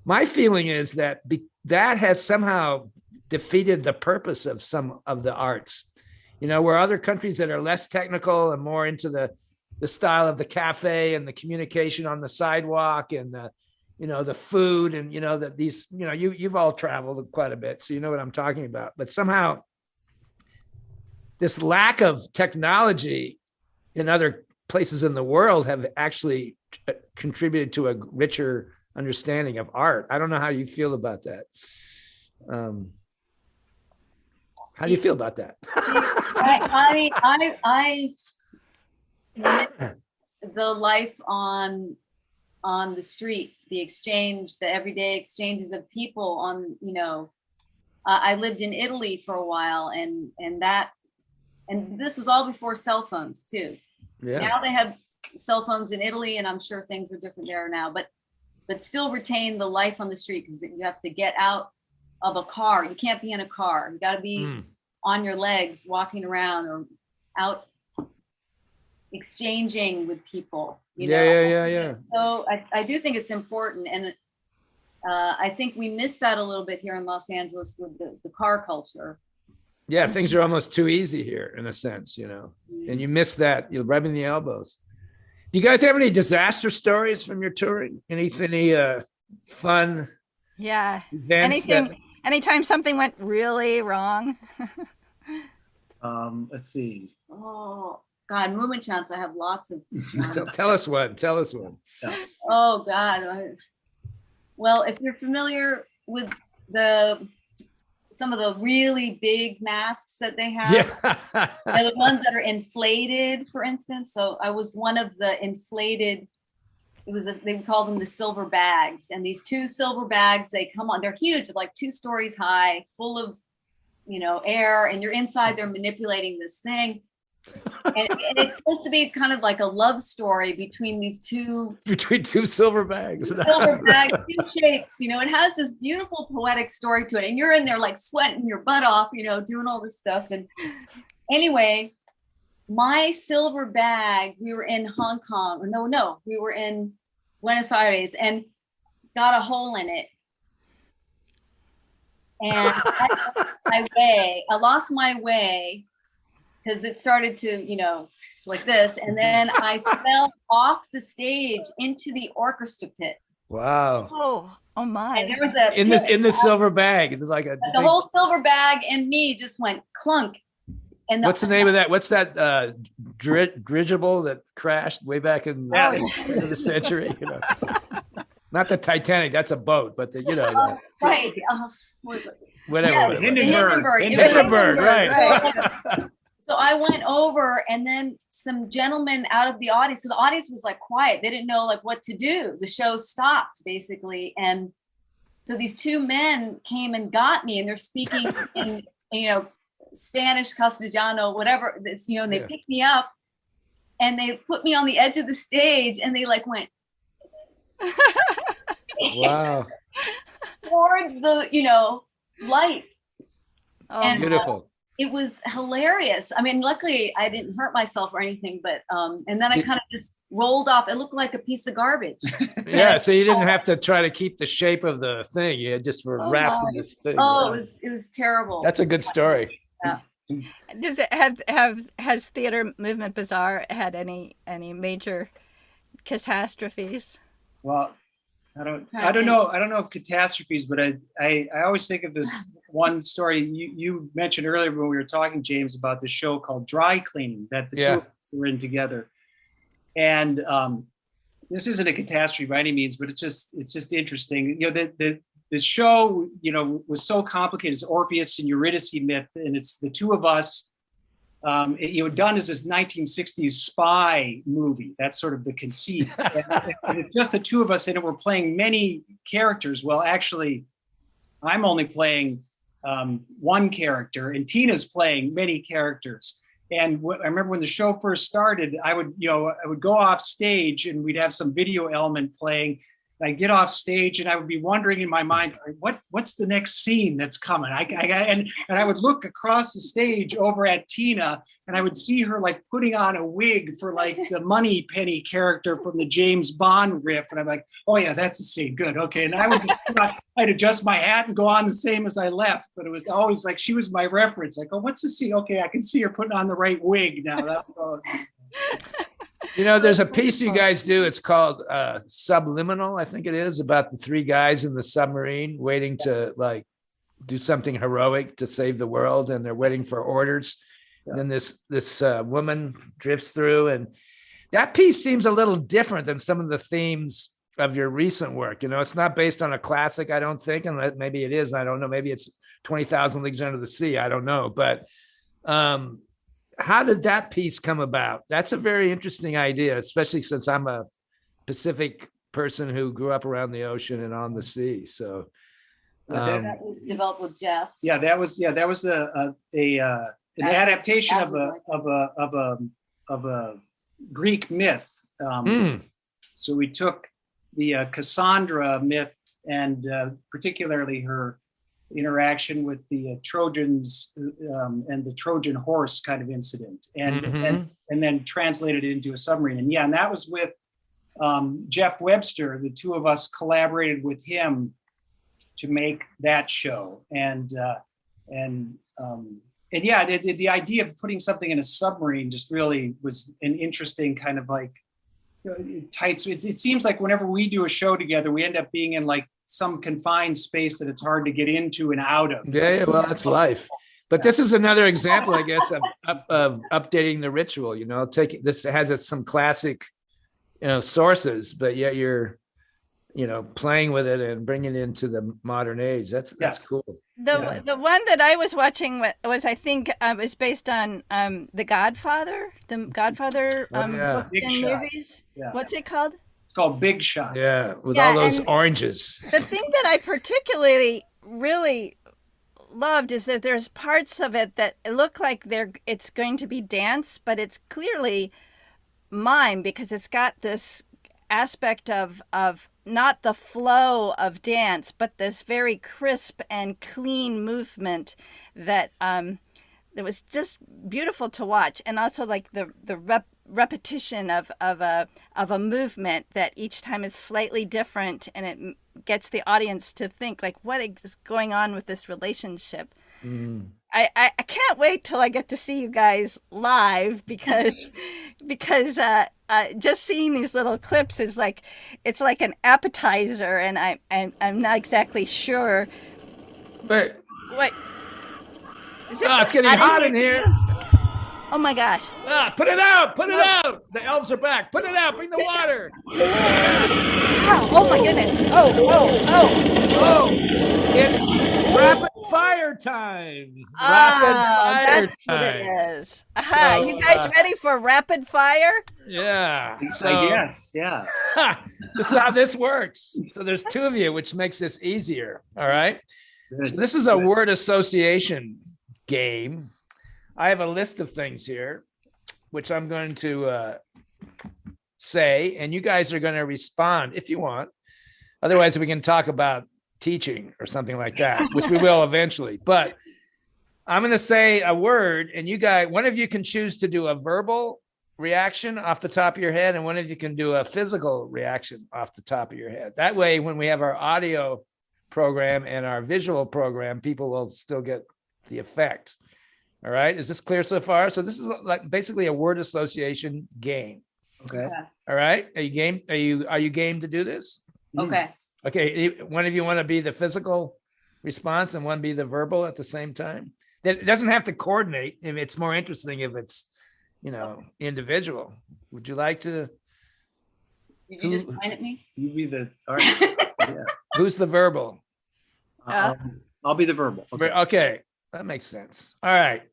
My feeling is that that has somehow defeated the purpose of some of the arts, where other countries that are less technical and more into the style of the cafe and the communication on the sidewalk and the food and, that these, you've all traveled quite a bit, so you know what I'm talking about. But somehow this lack of technology in other places in the world have actually contributed to a richer understanding of art. I don't know how you feel about that. How do you feel about that? I the life on the street, the exchange, the everyday exchanges of people on, I lived in Italy for a while, and this was all before cell phones too. Yeah. Now they have cell phones in Italy, and I'm sure things are different there now, but still retain the life on the street, because you have to get out of a car. You can't be in a car. You got to be on your legs, walking around, or out exchanging with people. Yeah. So I do think it's important, and I think we miss that a little bit here in Los Angeles with the car culture. Yeah, things are almost too easy here in a sense, and you miss that. You're rubbing the elbows. Do you guys have any disaster stories from your touring? Any fun? Yeah. Events Anytime something went really wrong. Let's see. Oh God, movement chants. I have lots of. Tell us one. Yeah. Oh God. Well, if you're familiar with some of the really big masks that they have, the ones that are inflated, for instance. So I was one of the inflated. They call them the silver bags, and these two silver bags, they come on. They're huge, like 2 stories high, full of, air, and you're inside. They're manipulating this thing, and it's supposed to be kind of like a love story between these two silver bags. Silver bags, 2 shapes. It has this beautiful poetic story to it, and you're in there like sweating your butt off, doing all this stuff. And anyway, my silver bag, we were in Hong Kong. No, we were in Buenos Aires, and got a hole in it. And I lost my way, because it started to, like this. And then I fell off the stage into the orchestra pit. Wow. Oh my. And there was in the silver bag. It's like the whole silver bag and me just went clunk. And what's the name of that? What's that dirigible that crashed way back in the century? Not the Titanic. That's a boat, but right. Whatever. Yes, Hindenburg. Hindenburg, right. So I went over, and then some gentlemen out of the audience. So the audience was like quiet. They didn't know like what to do. The show stopped basically. And so these two men came and got me, and they're speaking in, Spanish, Castellano, whatever. It's, and they picked me up and they put me on the edge of the stage, and they like went, Wow. toward the, light. Oh, And, Beautiful. it was hilarious. I mean, luckily I didn't hurt myself or anything, but and then I kind of just rolled off. It looked like a piece of garbage. Yeah, so you didn't have to try to keep the shape of the thing. You just were wrapped in this thing. Oh, Yeah. it was terrible. That's a good story. Yeah. does it has Theater Movement Bazaar had any major catastrophes? Well, I don't know if catastrophes, but I always think of this one story you mentioned earlier when we were talking, James, about the show called Dry Cleaning that the two of us were in together. And this isn't a catastrophe by any means, but it's just interesting. The show, was so complicated. It's Orpheus and Eurydice myth, and it's the two of us. Done as this 1960s spy movie. That's sort of the conceit. And it's just the two of us, and we're playing many characters. Well, actually, I'm only playing one character, and Tina's playing many characters. And I remember when the show first started, I would go off stage, and we'd have some video element playing. I get off stage, and I would be wondering in my mind, what's the next scene that's coming? And I would look across the stage over at Tina, and I would see her like putting on a wig for like the Money Penny character from the James Bond riff, and I'm like, oh yeah, that's a scene, good, okay. And I'd adjust my hat and go on the same as I left, but it was always like she was my reference. Like, oh, what's the scene? Okay, I can see her putting on the right wig now. There's a piece you guys do. It's called Subliminal, I think it is, about the three guys in the submarine waiting to like do something heroic to save the world, and they're waiting for orders. Yes. And then this woman drifts through, and that piece seems a little different than some of the themes of your recent work. It's not based on a classic, I don't think, and maybe it is. I don't know. Maybe it's 20,000 Leagues Under the Sea. I don't know, but. How did that piece come about? That's a very interesting idea, especially since I'm a Pacific person who grew up around the ocean and on the sea. So that was developed with Jeff. Yeah, that was an adaptation of a Greek myth. So we took the Cassandra myth, and particularly her interaction with the Trojans and the Trojan horse kind of incident, and then translated it into a submarine. And that was with Jeff Webster. The two of us collaborated with him to make that show. And the idea of putting something in a submarine just really was an interesting kind of like tight. It seems like whenever we do a show together, we end up being in like some confined space that it's hard to get into and out of. Yeah, well, that's life. But this is another example, I guess, of updating the ritual. This has some classic, sources, but yet you're, playing with it and bringing it into the modern age. That's cool. The one that I was watching was I think was based on The Godfather, books and movies. Yeah. What's it called? It's called Big Shot. Yeah, with all those oranges. The thing that I particularly really loved is that there's parts of it that look like it's going to be dance, but it's clearly mime, because it's got this aspect of not the flow of dance, but this very crisp and clean movement that was just beautiful to watch, and also like the repetition of a movement that each time is slightly different, and it gets the audience to think like, what is going on with this relationship? I can't wait till I get to see you guys live, because just seeing these little clips is like, it's like an appetizer, and I'm not exactly sure. But what? It's getting hot in here. Oh my gosh. Put it out. Put it out. The elves are back. Put it out. Bring the water. Oh my goodness. Oh. It's rapid fire time. Ah, that's what it time. is. Aha, So, you guys ready for rapid fire? Yeah. So I guess, yeah. this is how this works. So there's two of you, which makes this easier. All right. Good. So this is a word association game. I have a list of things here, which I'm going to say, and you guys are going to respond if you want. Otherwise, we can talk about teaching or something like that, which we will eventually. But I'm going to say a word, and you guys, one of you can choose to do a verbal reaction off the top of your head, and one of you can do a physical reaction off the top of your head. That way, when we have our audio program and our visual program, people will still get the effect. All right. Is this clear so far? So this is like basically a word association game. Okay. All right. Are you game? Are you game to do this? Okay. Okay. One of you want to be the physical response and one be the verbal at the same time. It doesn't have to coordinate. If it's more interesting if it's, individual. Would you like to? Did you just point at me? You be the, all right. Yeah. Who's the verbal? I'll be the verbal. Okay. Okay. That makes sense. All right.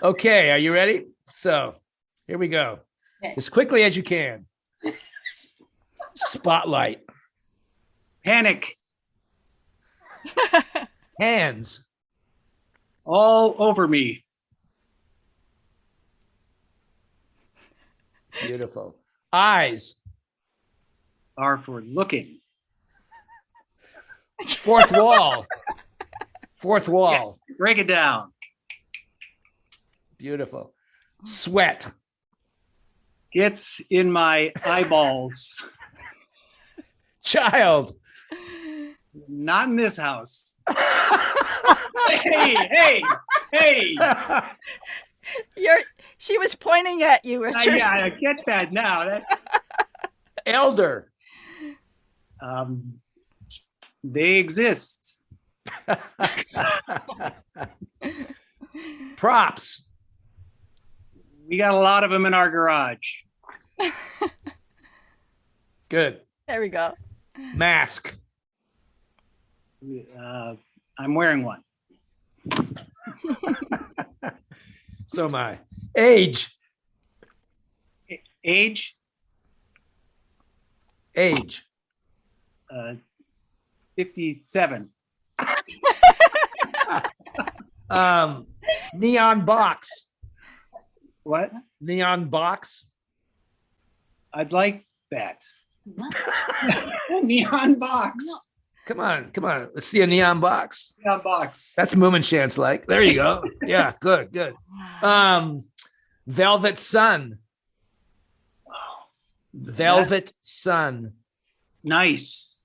Okay. Are you ready? So here we go. Okay. As quickly as you can. Spotlight. Panic. Hands. All over me. Beautiful. Eyes. Are for looking. Fourth wall. Fourth wall. Break it down. Beautiful. Sweat. Gets in my eyeballs. Child. Not in this house. Hey. She was pointing at you, Richard. Yeah, I get that now. That's Elder. they exist. Props. We got a lot of them in our garage. Good. There we go. Mask. I'm wearing one. So am I. Age. Age, 57. Neon box. What? Neon box. I'd like that. Neon box. Come on. Let's see a neon box. Neon box. That's Moominchance like. There you go. Yeah, good. Velvet sun. Velvet sun. Nice.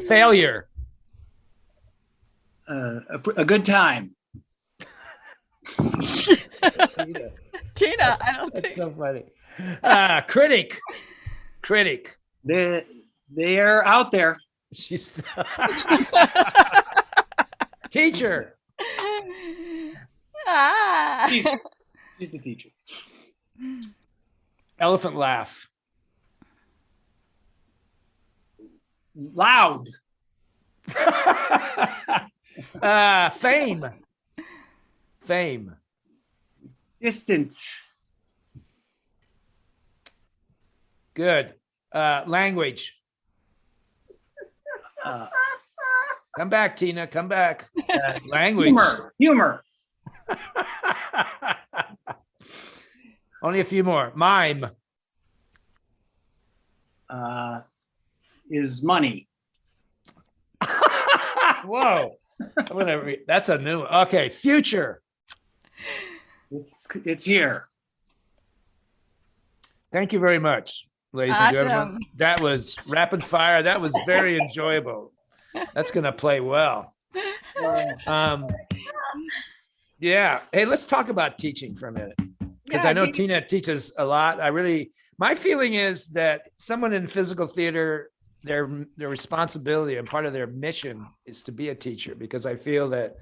Failure. A good time. Tina, I don't That's think. so funny. Critic. They're out there. She's teacher. Ah. She's the teacher. Elephant laugh. Loud. Fame. Distant. Good. Language. Come back, Tina. Come back. Language. Humor. Only a few more. Mime. Is money. Whoa. I'm gonna read. That's a new one. Okay. Future. It's here. Thank you very much, ladies and gentlemen. Awesome. That was rapid fire. That was very enjoyable. That's gonna play well. Yeah. Hey, let's talk about teaching for a minute. Because Yeah, I know Tina teaches a lot. My feeling is that someone in physical theater, their responsibility and part of their mission is to be a teacher, because I feel that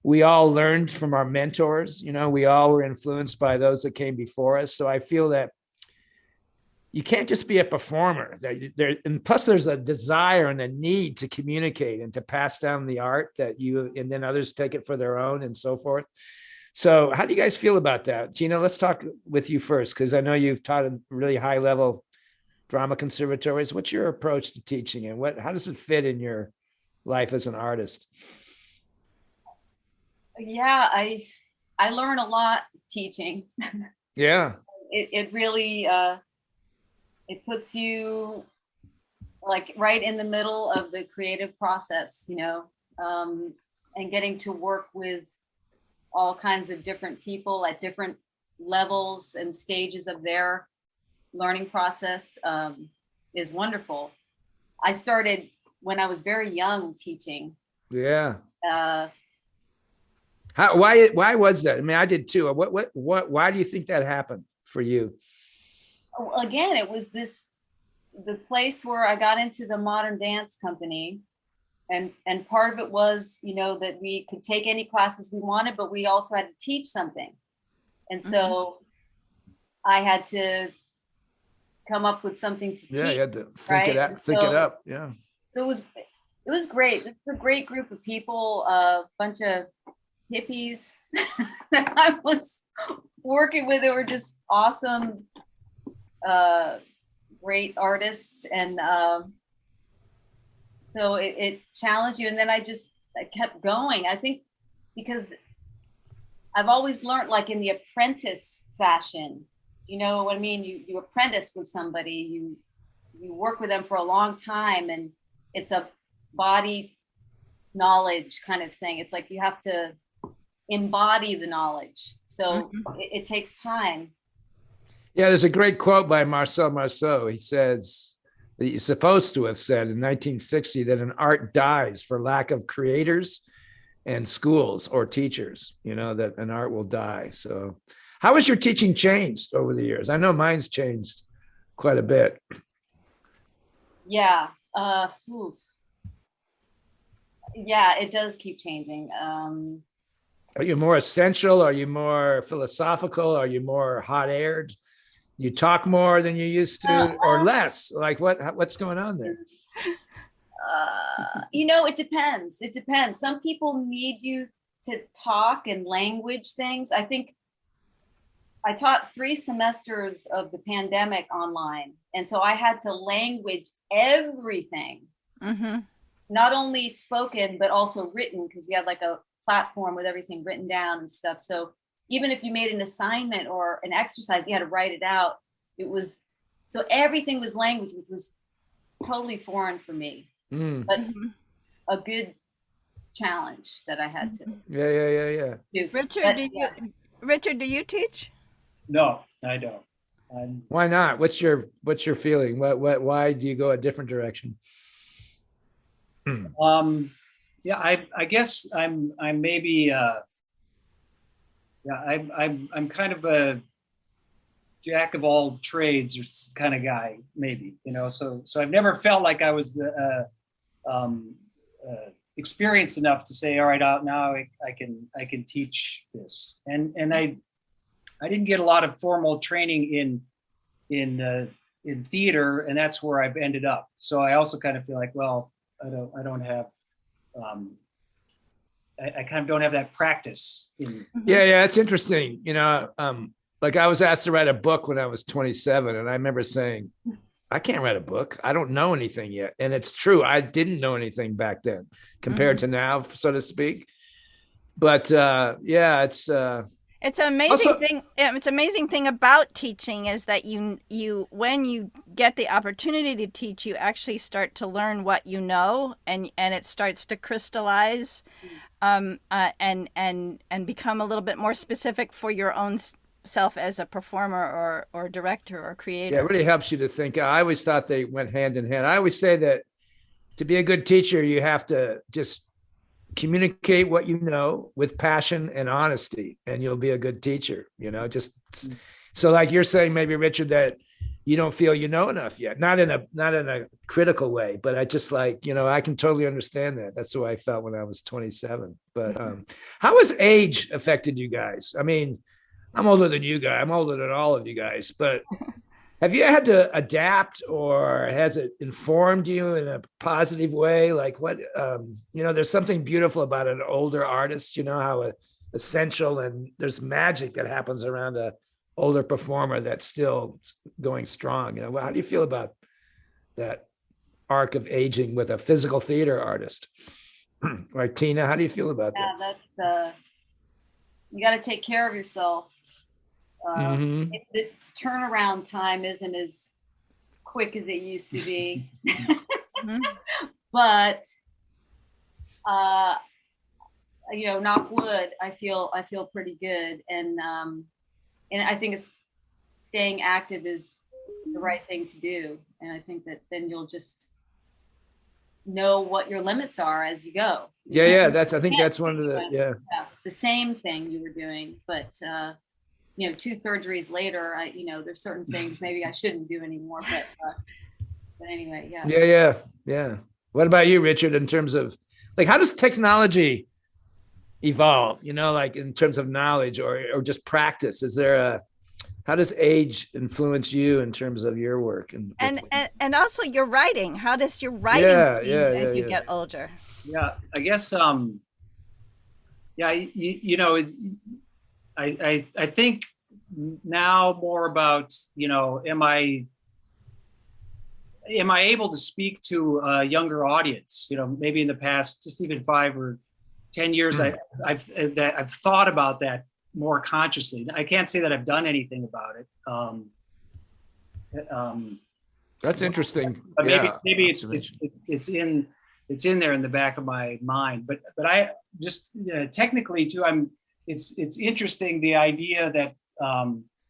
we all learned from our mentors. We all were influenced by those that came before us. So I feel that, you can't just be a performer. And plus there's a desire and a need to communicate and to pass down the art that you, and then others take it for their own and so forth. So how do you guys feel about that? Gina, let's talk with you first, because I know you've taught a really high level drama conservatories. What's your approach to teaching, and how does it fit in your life as an artist? Yeah, I learn a lot teaching. Yeah. It really it puts you like right in the middle of the creative process, you know, and getting to work with all kinds of different people at different levels and stages of their learning process is wonderful. I started when I was very young teaching. Yeah. Why was that? I mean, I did too. Why do you think that happened for you? Again, it was the place where I got into the modern dance company. And part of it was, you know, that we could take any classes we wanted, but we also had to teach something. And so I had to come up with something to teach. Yeah, you had to think right? it up, think it up. Yeah. So it was great. It's a great group of people, a bunch of hippies that I was working with. They were just awesome, great artists. And so it challenged you. And then I kept going. I think because I've always learned, like in the apprentice fashion, you know what I mean? You apprentice with somebody, you work with them for a long time, and it's a body knowledge kind of thing. It's like you have to embody the knowledge. So it takes time. Yeah, there's a great quote by Marcel Marceau. He says that he's supposed to have said in 1960 that an art dies for lack of creators and schools or teachers, you know, that an art will die. So how has your teaching changed over the years? I know mine's changed quite a bit. Yeah. Yeah, it does keep changing. Are you more essential? Are you more philosophical? Are you more hot-aired? You talk more than you used to, or less? Like what's going on there? You know, it depends. It depends. Some people need you to talk and language things. I think I taught 3 semesters of the pandemic online. And so I had to language everything, not only spoken, but also written, because we had like a platform with everything written down and stuff. So even if you made an assignment or an exercise, you had to write it out. So everything was language, which was totally foreign for me, but a good challenge that I had to. Yeah. Do. Richard, do you teach? No, I don't. Why not? What's your feeling? Why do you go a different direction? Yeah, I guess I'm maybe I'm kind of a jack of all trades or kind of guy, maybe, you know. So I've never felt like I was the experienced enough to say, all right, now I can teach this. And I didn't get a lot of formal training in theater, and that's where I've ended up. So I also kind of feel like, well, I don't have I kind of don't have that practice. Yeah, it's interesting. You know, like I was asked to write a book when I was 27, and I remember saying, I can't write a book. I don't know anything yet. And it's true. I didn't know anything back then compared to now, so to speak. But yeah, it's an amazing thing. It's an amazing thing about teaching is that you when you get the opportunity to teach, you actually start to learn what you know, and it starts to crystallize, and become a little bit more specific for your own self as a performer or director or creator. Yeah, it really helps you to think. I always thought they went hand in hand. I always say that to be a good teacher, you have to just communicate what you know with passion and honesty, and you'll be a good teacher. You know, just so like you're saying, maybe Richard, that you don't feel you know enough yet. Not in a critical way, but I just like, you know, I can totally understand that. That's the way I felt when I was 27. But how has age affected you guys? I mean, I'm older than you guys. I'm older than all of you guys, but Have you had to adapt, or has it informed you in a positive way? Like what, there's something beautiful about an older artist, how essential, and there's magic that happens around a older performer that's still going strong. How do you feel about that arc of aging with a physical theater artist? Right, Tina, how do you feel about Yeah, that? that's you got to take care of yourself. Mm-hmm. The turnaround time isn't as quick as it used to be, Mhm. but knock wood, I feel pretty good, and I think it's staying active is the right thing to do, and I think that then you'll just know what your limits are as you go. You Yeah, can't, I think can't that's one of the, do yeah. the same thing you were doing, but 2 surgeries later, there's certain things maybe I shouldn't do anymore, but anyway, yeah. Yeah. What about you, Richard, in terms of, like, how does technology evolve, like in terms of knowledge or just practice? How does age influence you in terms of your work? And also your writing. How does your writing Yeah, change yeah, yeah, as you yeah. get older? Yeah, I guess yeah, I think now more about, am I able to speak to a younger audience? Maybe in the past, just even 5 or 10 years, I've thought about that more consciously. I can't say that I've done anything about it. That's interesting. But Yeah, maybe observation. it's in there in the back of my mind. But I just technically too, it's interesting, the idea that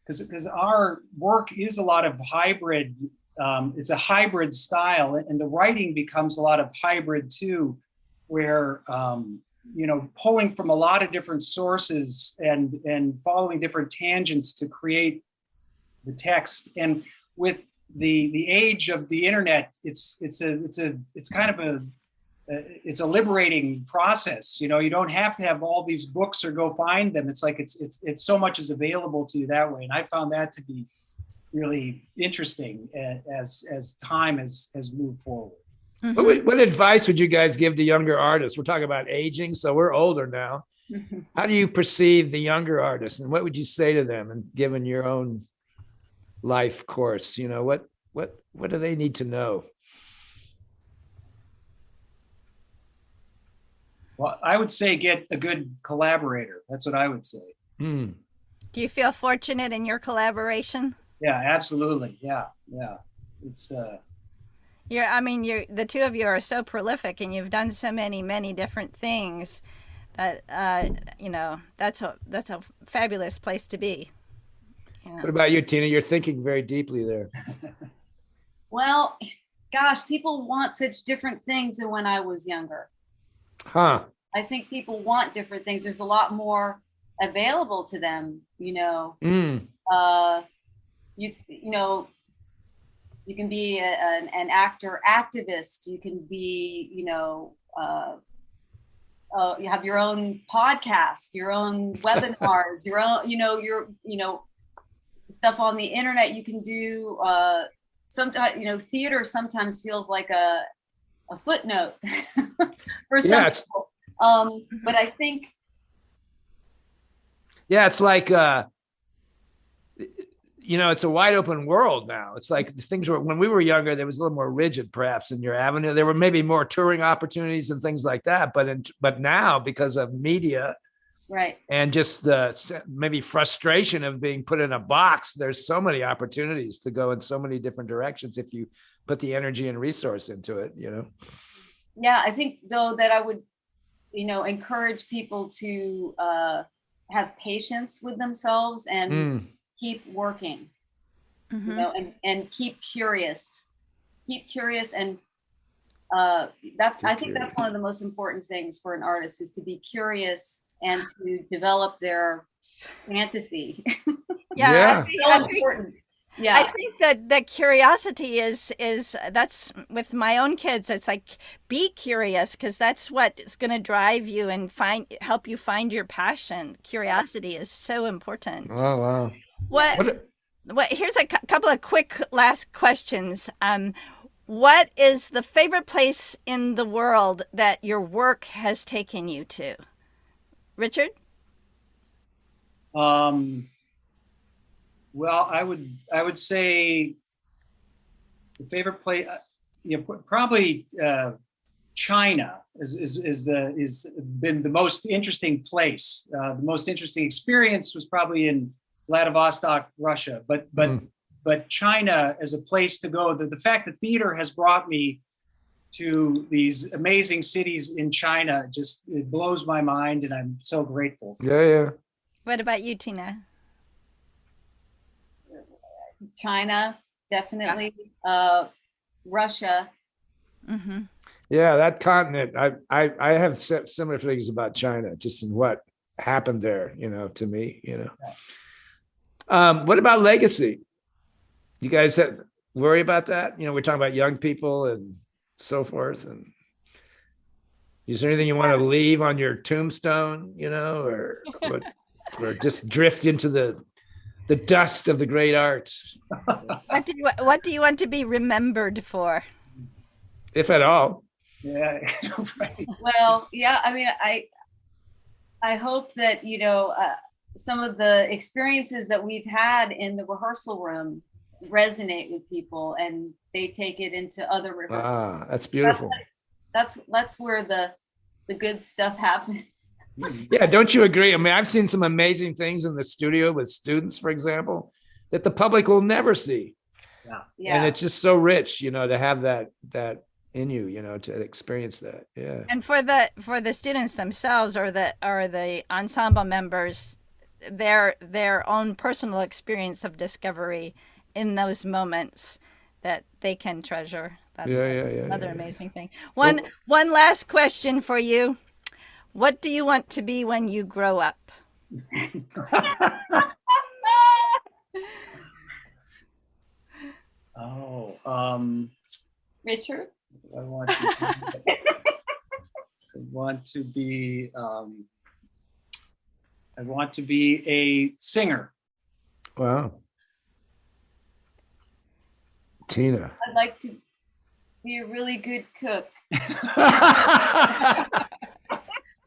because our work is a lot of hybrid. It's a hybrid style, and the writing becomes a lot of hybrid too, where pulling from a lot of different sources and following different tangents to create the text. And with the age of the internet, it's kind of it's a liberating process. You don't have to have all these books or go find them. It's like it's so much is available to you that way, and I found that to be really interesting as time has moved forward. Mhm. What advice would you guys give to younger artists? We're talking about aging, so we're older now. How do you perceive the younger artists, and what would you say to them? And given your own life course, what do they need to know? Well, I would say get a good collaborator. That's what I would say. Hmm. Do you feel fortunate in your collaboration? Yeah, absolutely. Yeah. It's You're the two of you are so prolific, and you've done so many different things that that's a fabulous place to be. Yeah. What about you, Tina? You're thinking very deeply there. Well, gosh, people want such different things than when I was younger. Huh. I think people want different things. There's a lot more available to them, Mm. you know you can be an actor activist. You can be, you have your own podcast, your own webinars, your own, stuff on the internet. You can do sometimes, theater sometimes feels like a footnote for some Yeah, people. But I think, it's like it's a wide open world now. It's like the things were, when we were younger, there was a little more rigid, perhaps, in your avenue. There were maybe more touring opportunities and things like that. But now, because of media, right, and just the maybe frustration of being put in a box, there's so many opportunities to go in so many different directions if you put the energy and resource into it. yeah, I think though that I would, encourage people to have patience with themselves and Mm. keep working, Mhm. and keep curious, and I think that's one of the most important things for an artist, is to be curious and to develop their fantasy. Yeah, Yeah. So important. I Yeah, think that curiosity is that's with my own kids. It's like, be curious, because that's what is going to drive you and help you find your passion. Curiosity is so important. Oh, wow. What What Here's a couple of quick last questions. What is the favorite place in the world that your work has taken you to? Richard? Well, I would say the favorite place, probably China is been the most interesting place. The most interesting experience was probably in Vladivostok, Russia. But China as a place to go, the fact that theater has brought me to these amazing cities in China, it blows my mind, and I'm so grateful. Yeah. What about you, Tina? China, definitely. Russia. Mm-hmm. Yeah, that continent. I have similar feelings about China, just in what happened there, to me, What about legacy? You guys worry about that? We're talking about young people and so forth. And is there anything you want to leave on your tombstone, or just drift into the dust of the great arts? What do you want to be remembered for? If at all. Yeah, right. Well, yeah, I mean, I hope that, some of the experiences that we've had in the rehearsal room resonate with people, and they take it into other rehearsals. Ah, that's beautiful. That's where the good stuff happens. Yeah, don't you agree? I mean, I've seen some amazing things in the studio with students, for example, that the public will never see. Yeah. And it's just so rich, to have that in you, to experience that. Yeah. And for the students themselves, or the ensemble members, their own personal experience of discovery in those moments that they can treasure. That's another amazing thing. One last question for you. What do you want to be when you grow up? Richard? I want to be a singer. Wow. Tina. I'd like to be a really good cook.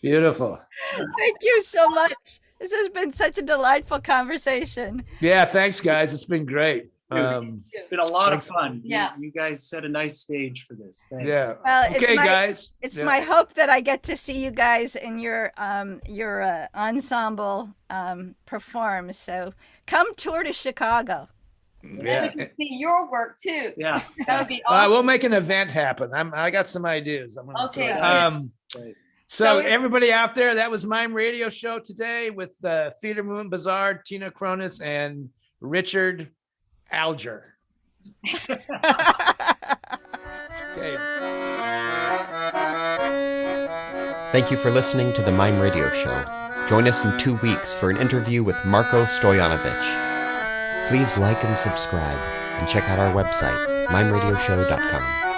Beautiful. Thank you so much. This has been such a delightful conversation. Yeah, thanks, guys. It's been great. It's been a lot of fun. Yeah. You guys set a nice stage for this. Thanks. Yeah. Well, okay, guys. It's my hope that I get to see you guys in your ensemble perform. So come tour to Chicago. Yeah. And we can see your work too. Yeah. That would be awesome. We'll make an event happen. I got some ideas. Okay. So everybody out there, that was Mime Radio Show today with Theater Movement Bazaar, Tina Cronis, and Richard Alger. Okay. Thank you for listening to the Mime Radio Show. Join us in 2 weeks for an interview with Marko Stoyanovich. Please like and subscribe, and check out our website, mimeradioshow.com.